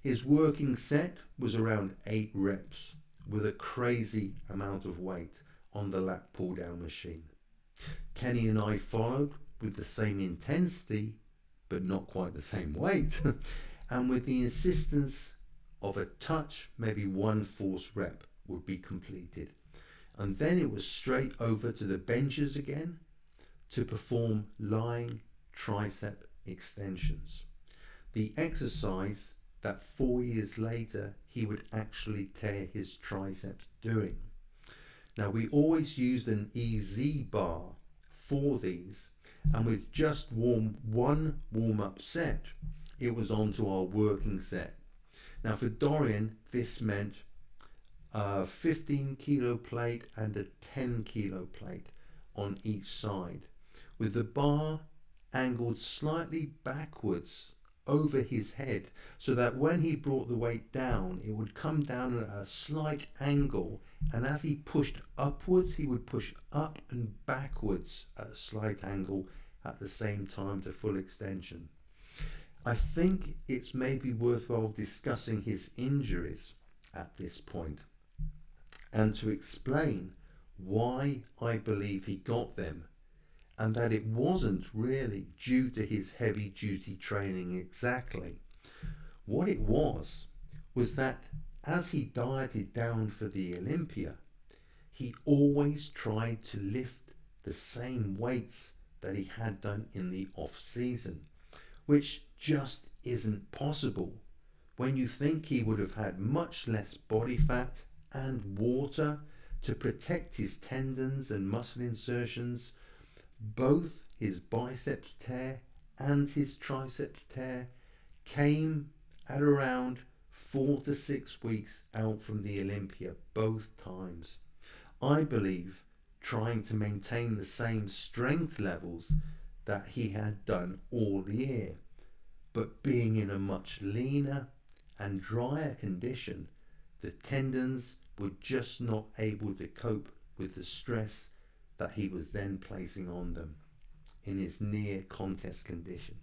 His working set was around 8 reps with a crazy amount of weight on the lat pull down machine. Kenny and I followed with the same intensity but not quite the same weight and with the insistence of a touch, maybe one force rep would be completed, and then it was straight over to the benches again to perform lying tricep extensions. The exercise that 4 years later he would actually tear his triceps doing. Now, we always used an EZ bar for these, and with just one warm-up set, it was on to our working set. Now, for Dorian, this meant a 15 kilo plate and a 10 kilo plate on each side, with the bar angled slightly backwards over his head, so that when he brought the weight down, it would come down at a slight angle, and as he pushed upwards, he would push up and backwards at a slight angle at the same time to full extension. I think it's maybe worthwhile discussing his injuries at this point and to explain why I believe he got them, and that it wasn't really due to his heavy duty training exactly. What it was that as he dieted down for the Olympia, he always tried to lift the same weights that he had done in the off season, which just isn't possible when you think he would have had much less body fat and water to protect his tendons and muscle insertions. Both his biceps tear and his triceps tear came at around 4 to 6 weeks out from the Olympia both times. I believe trying to maintain the same strength levels that he had done all year, but being in a much leaner and drier condition, the tendons were just not able to cope with the stress that he was then placing on them in his near contest condition.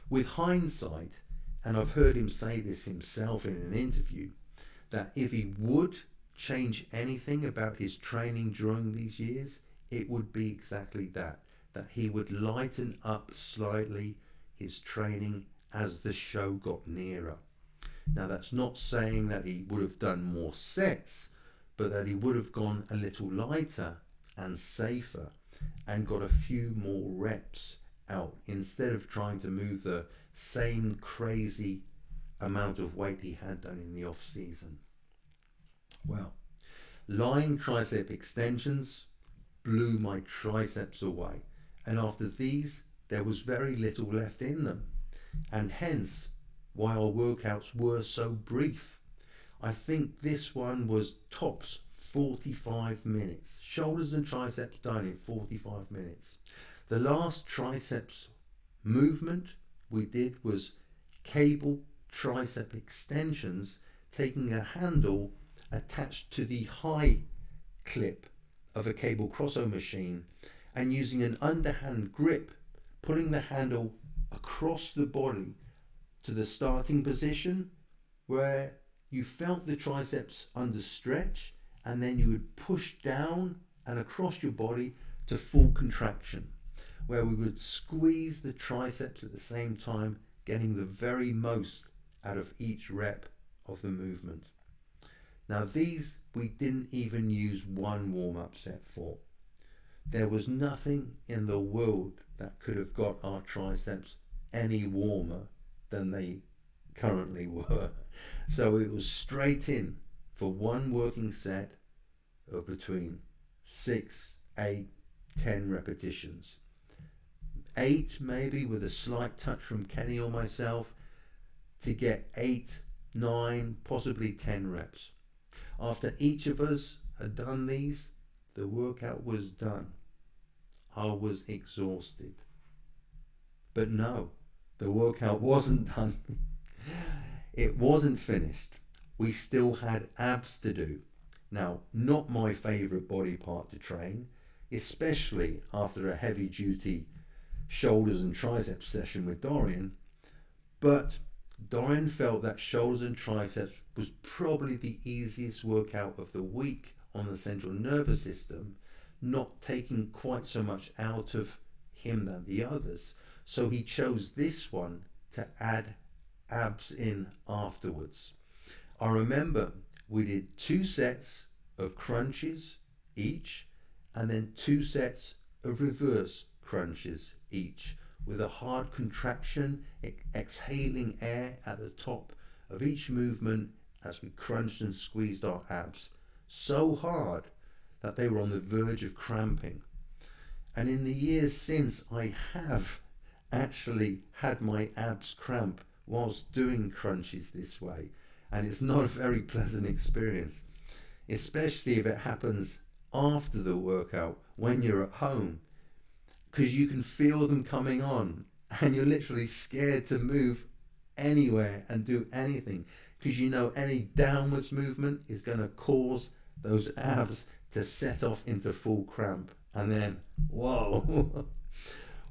With hindsight, and I've heard him say this himself in an interview, that if he would change anything about his training during these years, it would be exactly that he would lighten up slightly his training as the show got nearer. Now, that's not saying that he would have done more sets, but that he would have gone a little lighter and safer and got a few more reps out instead of trying to move the same crazy amount of weight he had done in the off season. Well, lying tricep extensions blew my triceps away, and after these there was very little left in them, and hence why our workouts were so brief. I think this one was tops 45 minutes. Shoulders and triceps done in 45 minutes. The last triceps movement we did was cable tricep extensions, taking a handle attached to the high clip of a cable crosso machine and using an underhand grip, pulling the handle across the body to the starting position where you felt the triceps under stretch, and then you would push down and across your body to full contraction, where we would squeeze the triceps at the same time, getting the very most out of each rep of the movement. Now, these we didn't even use one warm-up set for. There was nothing in the world that could have got our triceps any warmer than they currently were. So it was straight in for one working set of between 6, 8, 10 repetitions. 8 maybe with a slight touch from Kenny or myself to get 8, 9, possibly 10 reps. After each of us had done these, the workout was done. I was exhausted. But no, the workout wasn't done. It wasn't finished. We still had abs to do. Now, not my favourite body part to train, especially after a heavy duty shoulders and triceps session with Dorian, but Dorian felt that shoulders and triceps was probably the easiest workout of the week on the central nervous system, not taking quite so much out of him than the others. So he chose this one to add abs in afterwards. I remember we did 2 sets of crunches each, and then 2 sets of reverse crunches each, with a hard contraction, exhaling air at the top of each movement as we crunched and squeezed our abs so hard that they were on the verge of cramping. And in the years since, I have actually had my abs cramp whilst doing crunches this way, and it's not a very pleasant experience, especially if it happens after the workout when you're at home, because you can feel them coming on and you're literally scared to move anywhere and do anything, because you know any downwards movement is going to cause those abs to set off into full cramp, and then whoa.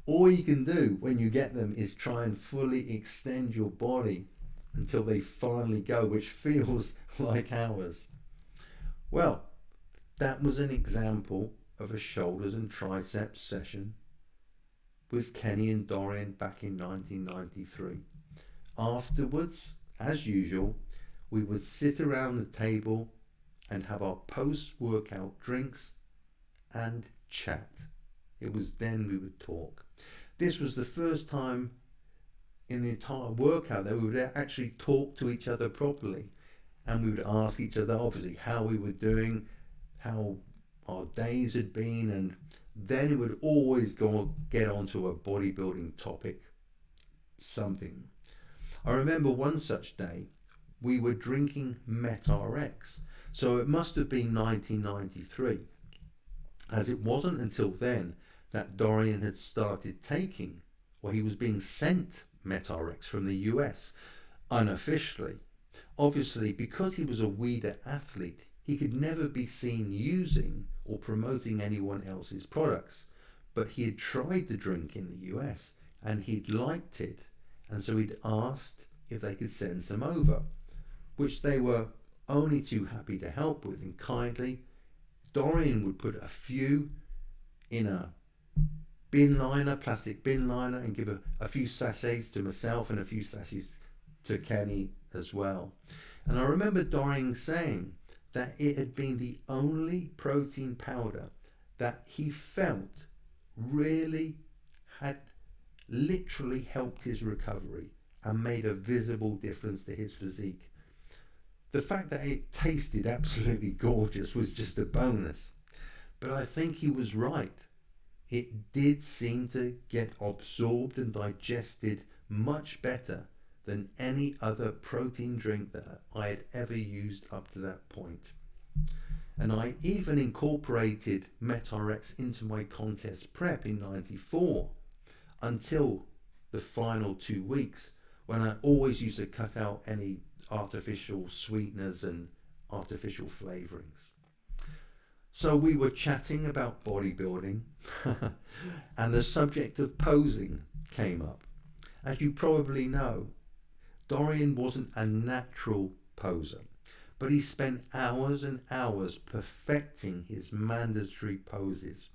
All you can do when you get them is try and fully extend your body until they finally go, which feels like hours. Well, that was an example of a shoulders and triceps session with Kenny and Dorian back in 1993. Afterwards, as usual, we would sit around the table and have our post-workout drinks and chat. It was then we would talk. This was the first time in the entire workout that we would actually talk to each other properly, and we would ask each other obviously how we were doing, how our days had been, and then it would always get onto a bodybuilding topic, something. I remember one such day we were drinking Met-RX, so it must have been 1993, as it wasn't until then that Dorian had started taking, or he was being sent Met-RX from the US unofficially. Obviously, because he was a weeder athlete, he could never be seen using or promoting anyone else's products, but he had tried the drink in the US and he'd liked it, and so he'd asked if they could send some over, which they were only too happy to help with, and kindly Dorian would put a few in a bin liner, plastic bin liner, and give a few sachets to myself and a few sachets to Kenny as well. And I remember Dorian saying that it had been the only protein powder that he felt really had literally helped his recovery and made a visible difference to his physique. The fact that it tasted absolutely gorgeous was just a bonus. But I think he was right. It did seem to get absorbed and digested much better than any other protein drink that I had ever used up to that point. And I even incorporated Met-RX into my contest prep in '94 until the final 2 weeks, when I always used to cut out any artificial sweeteners and artificial flavorings. So we were chatting about bodybuilding and the subject of posing came up. As you probably know, Dorian wasn't a natural poser, but he spent hours and hours perfecting his mandatory poses,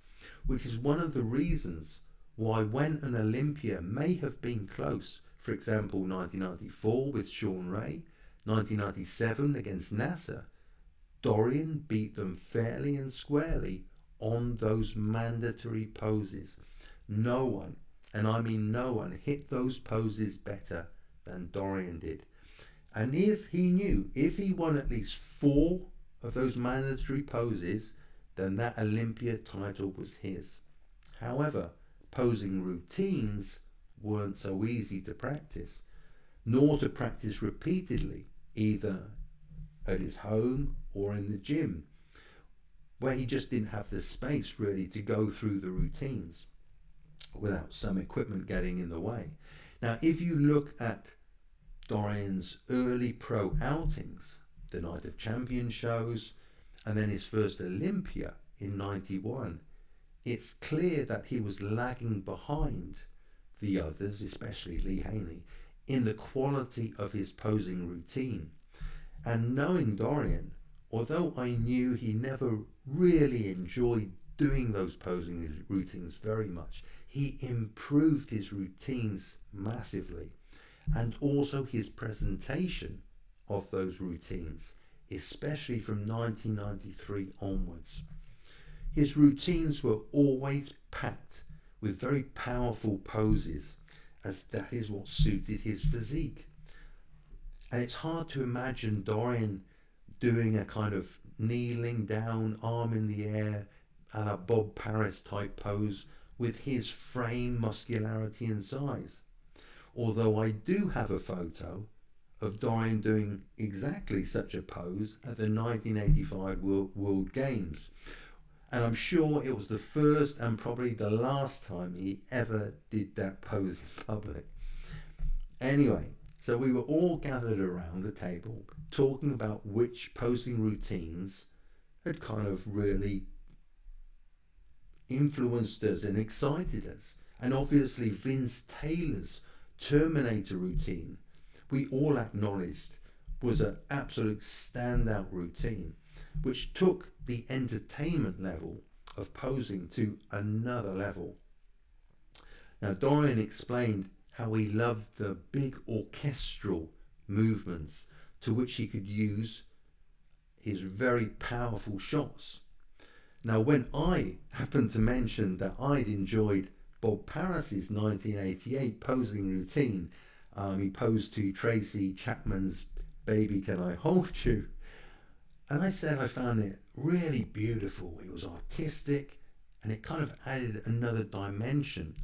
which is one of the reasons why when an Olympia may have been close, for example 1994 with Sean Ray, 1997 against NASA, Dorian beat them fairly and squarely on those mandatory poses. No one, and I mean no one, hit those poses better than Dorian did. And if he won at least 4 of those mandatory poses, then that Olympia title was his. However, posing routines weren't so easy to practice, nor to practice repeatedly, either at his home or in the gym, where he just didn't have the space really to go through the routines without some equipment getting in the way. Now, if you look at Dorian's early pro outings, the Night of Champions shows, and then his first Olympia in '91, it's clear that he was lagging behind the others, especially Lee Haney, in the quality of his posing routine. And knowing Dorian, although I knew he never really enjoyed doing those posing routines very much, he improved his routines massively, and also his presentation of those routines, especially from 1993 onwards. His routines were always packed with very powerful poses, as that is what suited his physique. And it's hard to imagine Dorian doing a kind of kneeling down, arm in the air, a la Bob Paris type pose with his frame, muscularity and size. Although I do have a photo of Dorian doing exactly such a pose at the 1985 World Games. And I'm sure it was the first and probably the last time he ever did that pose in public. Anyway, so we were all gathered around the table talking about which posing routines had kind of really influenced us and excited us. And obviously Vince Taylor's Terminator routine, we all acknowledged, was an absolute standout routine, which took the entertainment level of posing to another level. Now, Dorian explained how he loved the big orchestral movements to which he could use his very powerful shots. Now, when I happened to mention that I'd enjoyed Bob Paris's 1988 posing routine, he posed to Tracy Chapman's Baby Can I Hold You, and I said I found it really beautiful. It was artistic and it kind of added another dimension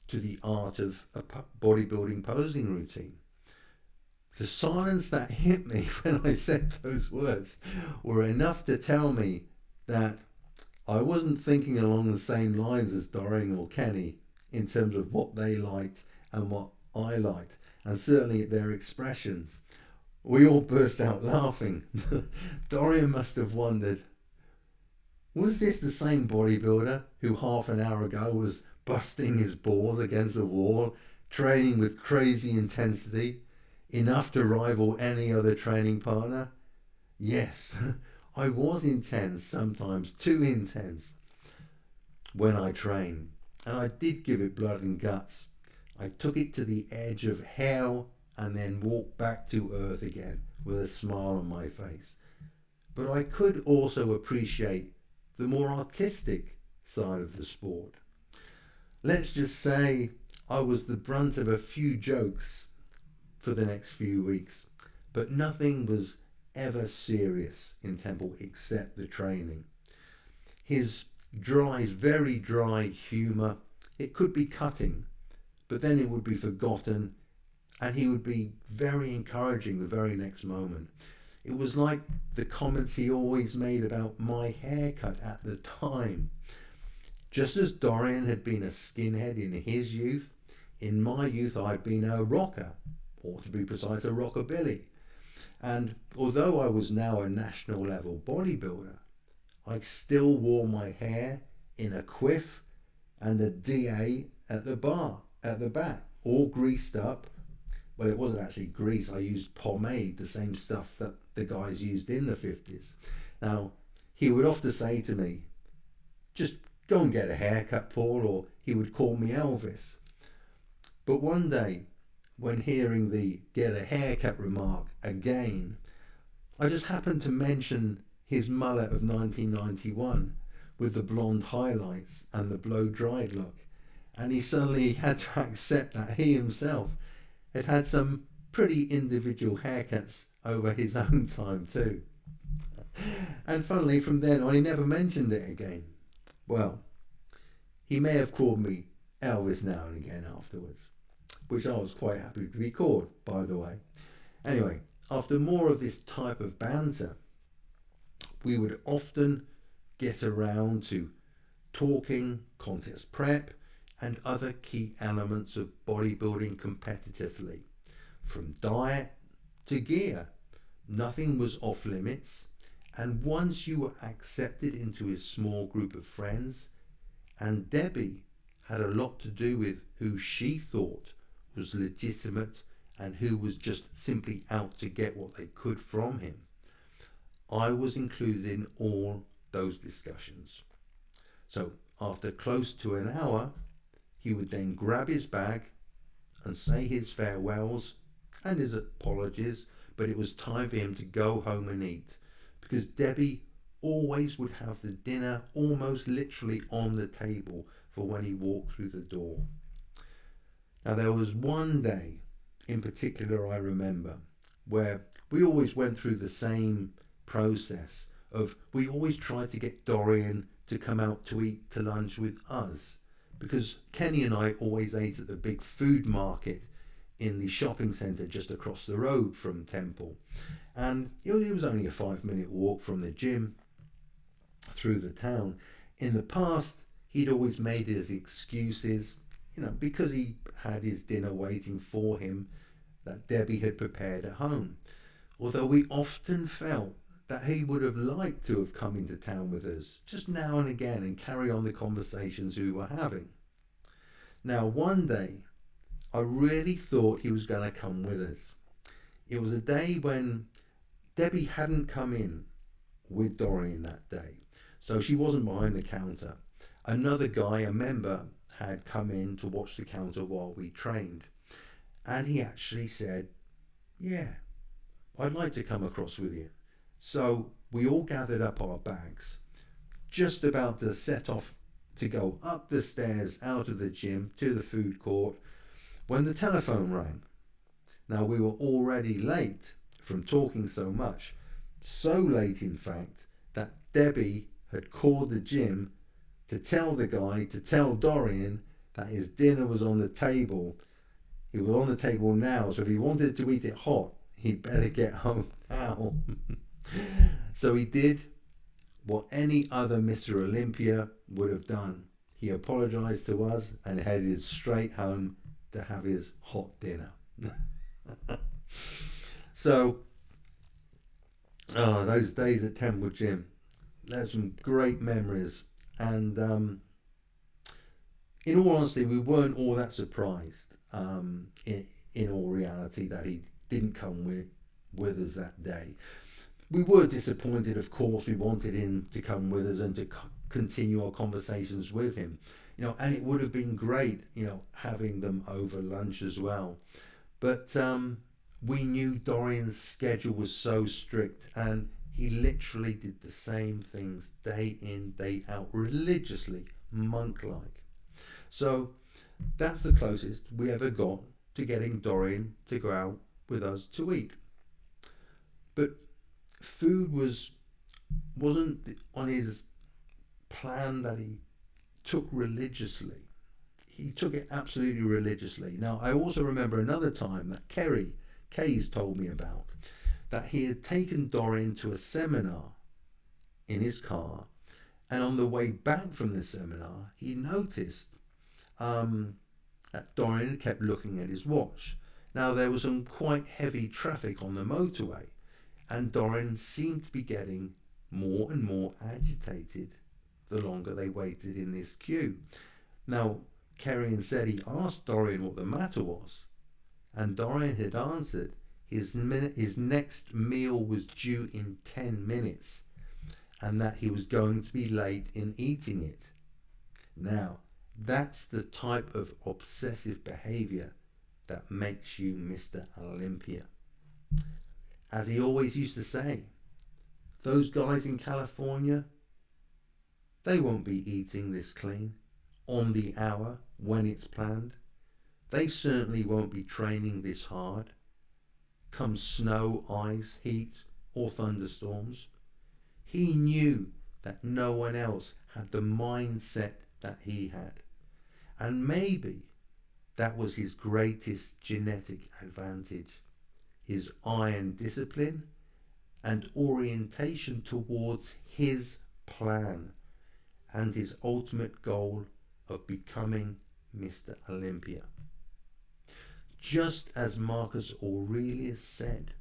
to the art of a bodybuilding posing routine. The silence that hit me when I said those words were enough to tell me that I wasn't thinking along the same lines as Dorian or Kenny in terms of what they liked and what I liked, and certainly their expressions. We all burst out laughing. Dorian must have wondered, was this the same bodybuilder who half an hour ago was busting his balls against the wall, training with crazy intensity, enough to rival any other training partner? Yes, I was intense, sometimes too intense, when I trained, and I did give it blood and guts. I took it to the edge of hell and then walked back to earth again with a smile on my face. But I could also appreciate the more artistic side of the sport. Let's just say I was the brunt of a few jokes for the next few weeks, but nothing was ever serious in Temple except the training. His very dry humour, it could be cutting, but then it would be forgotten, and he would be very encouraging the very next moment. It was like the comments he always made about my haircut at the time. Just as Dorian had been a skinhead in his youth, in my youth I'd been a rocker, or to be precise, a rockabilly. And although I was now a national level bodybuilder, I still wore my hair in a quiff and a DA at the back, all greased up. Well, it wasn't actually grease, I used pomade, the same stuff that the guys used in the 50s. Now, he would often say to me, just go and get a haircut, Paul, or he would call me Elvis. But one day, when hearing the get a haircut remark again, I just happened to mention his mullet of 1991 with the blonde highlights and the blow-dried look. And he suddenly had to accept that he himself had had some pretty individual haircuts over his own time too. And funnily, from then on, he never mentioned it again. Well, he may have called me Elvis now and again afterwards, which I was quite happy to be called, by the way. Anyway, after more of this type of banter, we would often get around to talking contest prep and other key elements of bodybuilding competitively. From diet to gear, nothing was off limits, and once you were accepted into his small group of friends, and Debbie had a lot to do with who she thought was legitimate and who was just simply out to get what they could from him, I was included in all those discussions. So after close to an hour, he would then grab his bag and say his farewells and his apologies, but it was time for him to go home and eat, because Debbie always would have the dinner almost literally on the table for when he walked through the door. Now, there was one day in particular I remember where we always went through the same process of we always tried to get Dorian to come out to eat to lunch with us, because Kenny and I always ate at the big food market in the shopping centre just across the road from Temple. And it was only a 5-minute walk from the gym through the town. In the past, he'd always made his excuses, because he had his dinner waiting for him that Debbie had prepared at home. Although we often felt that he would have liked to have come into town with us just now and again and carry on the conversations we were having. Now, one day, I really thought he was going to come with us. It was a day when Debbie hadn't come in with Dorian that day, so she wasn't behind the counter. Another guy, a member, had come in to watch the counter while we trained, and he actually said, "Yeah, I'd like to come across with you." So we all gathered up our bags, just about to set off to go up the stairs out of the gym to the food court when the telephone rang. Now, we were already late from talking so much, so late in fact that Debbie had called the gym to tell the guy to tell Dorian that his dinner was on the table. It was on the table now, so if he wanted to eat it hot, he'd better get home now. So he did what any other Mr. Olympia would have done. He apologized to us and headed straight home to have his hot dinner. So, those days at Temple Gym, there's some great memories. And in all honesty, we weren't all that surprised, in all reality, that he didn't come with us that day. We were disappointed, of course. We wanted him to come with us and to continue our conversations with him, and it would have been great, having them over lunch as well. But we knew Dorian's schedule was so strict, and he literally did the same things day in, day out, religiously, monk-like. So that's the closest we ever got to getting Dorian to go out with us to eat. But food wasn't on his plan that he took religiously. He took it absolutely religiously. Now, I also remember another time that Kay's told me about, that he had taken Dorian to a seminar in his car, and on the way back from the seminar, he noticed that Dorian kept looking at his watch. Now, there was some quite heavy traffic on the motorway, and Dorian seemed to be getting more and more agitated the longer they waited in this queue. Now, Kerrion said he asked Dorian what the matter was, and Dorian had answered his next meal was due in 10 minutes, and that he was going to be late in eating it. Now, that's the type of obsessive behavior that makes you Mr. Olympia. As he always used to say, those guys in California, they won't be eating this clean, on the hour, when it's planned. They certainly won't be training this hard, come snow, ice, heat, or thunderstorms. He knew that no one else had the mindset that he had. And maybe that was his greatest genetic advantage, his iron discipline and orientation towards his plan and his ultimate goal of becoming Mr. Olympia. Just as Marcus Aurelius said,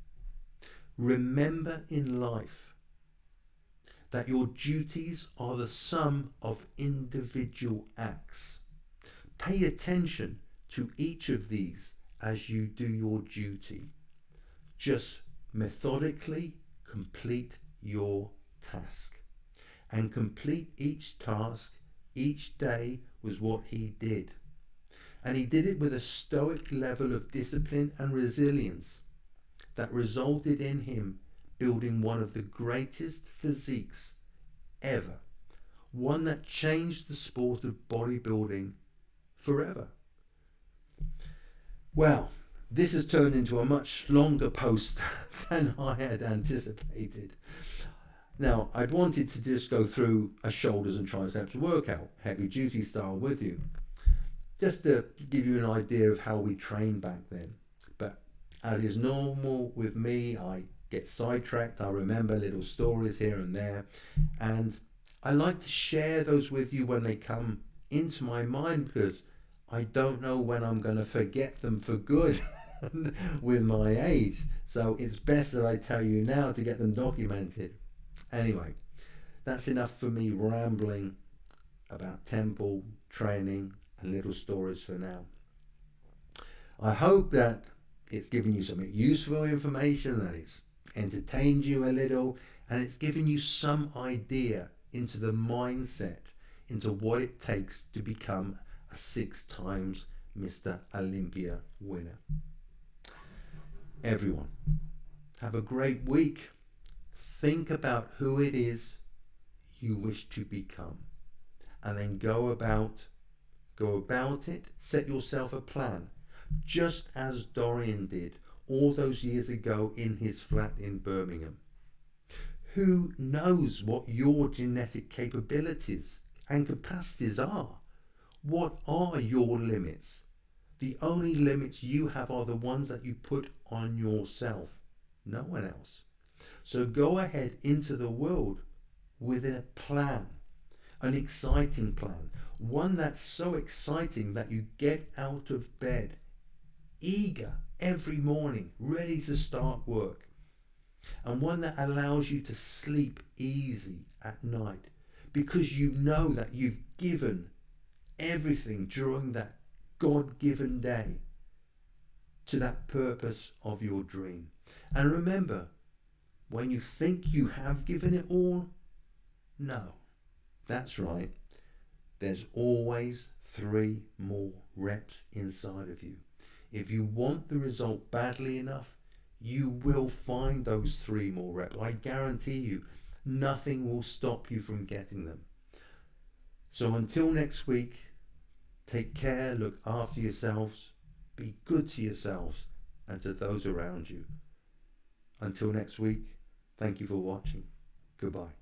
remember in life that your duties are the sum of individual acts. Pay attention to each of these as you do your duty. Just methodically complete your task. And complete each task each day was what he did. And he did it with a stoic level of discipline and resilience that resulted in him building one of the greatest physiques ever, one that changed the sport of bodybuilding forever. Well, this has turned into a much longer post than I had anticipated. Now, I'd wanted to just go through a shoulders and triceps workout, heavy duty style, with you, just to give you an idea of how we trained back then. But as is normal with me, I get sidetracked. I remember little stories here and there, and I like to share those with you when they come into my mind, because I don't know when I'm going to forget them for good with my age. So it's best that I tell you now to get them documented. Anyway, that's enough for me rambling about temple training and little stories for now. I hope that it's given you some useful information, that it's entertained you a little, and it's given you some idea into the mindset, into what it takes to become a 6 times Mr. Olympia winner. Everyone, have a great week. Think about who it is you wish to become, and then go about it. Set yourself a plan, just as Dorian did all those years ago in his flat in Birmingham. Who knows what your genetic capabilities and capacities are? What are your limits? The only limits you have are the ones that you put on yourself, no one else. So go ahead into the world with a plan, an exciting plan, one that's so exciting that you get out of bed eager every morning, ready to start work, and one that allows you to sleep easy at night, because you know that you've given everything during that God-given day to that purpose of your dream. And remember, when you think you have given it all, no, that's right. There's always 3 more reps inside of you. If you want the result badly enough, you will find those 3 more reps. I guarantee you, nothing will stop you from getting them. So until next week, take care, look after yourselves, be good to yourselves and to those around you. Until next week, thank you for watching. Goodbye.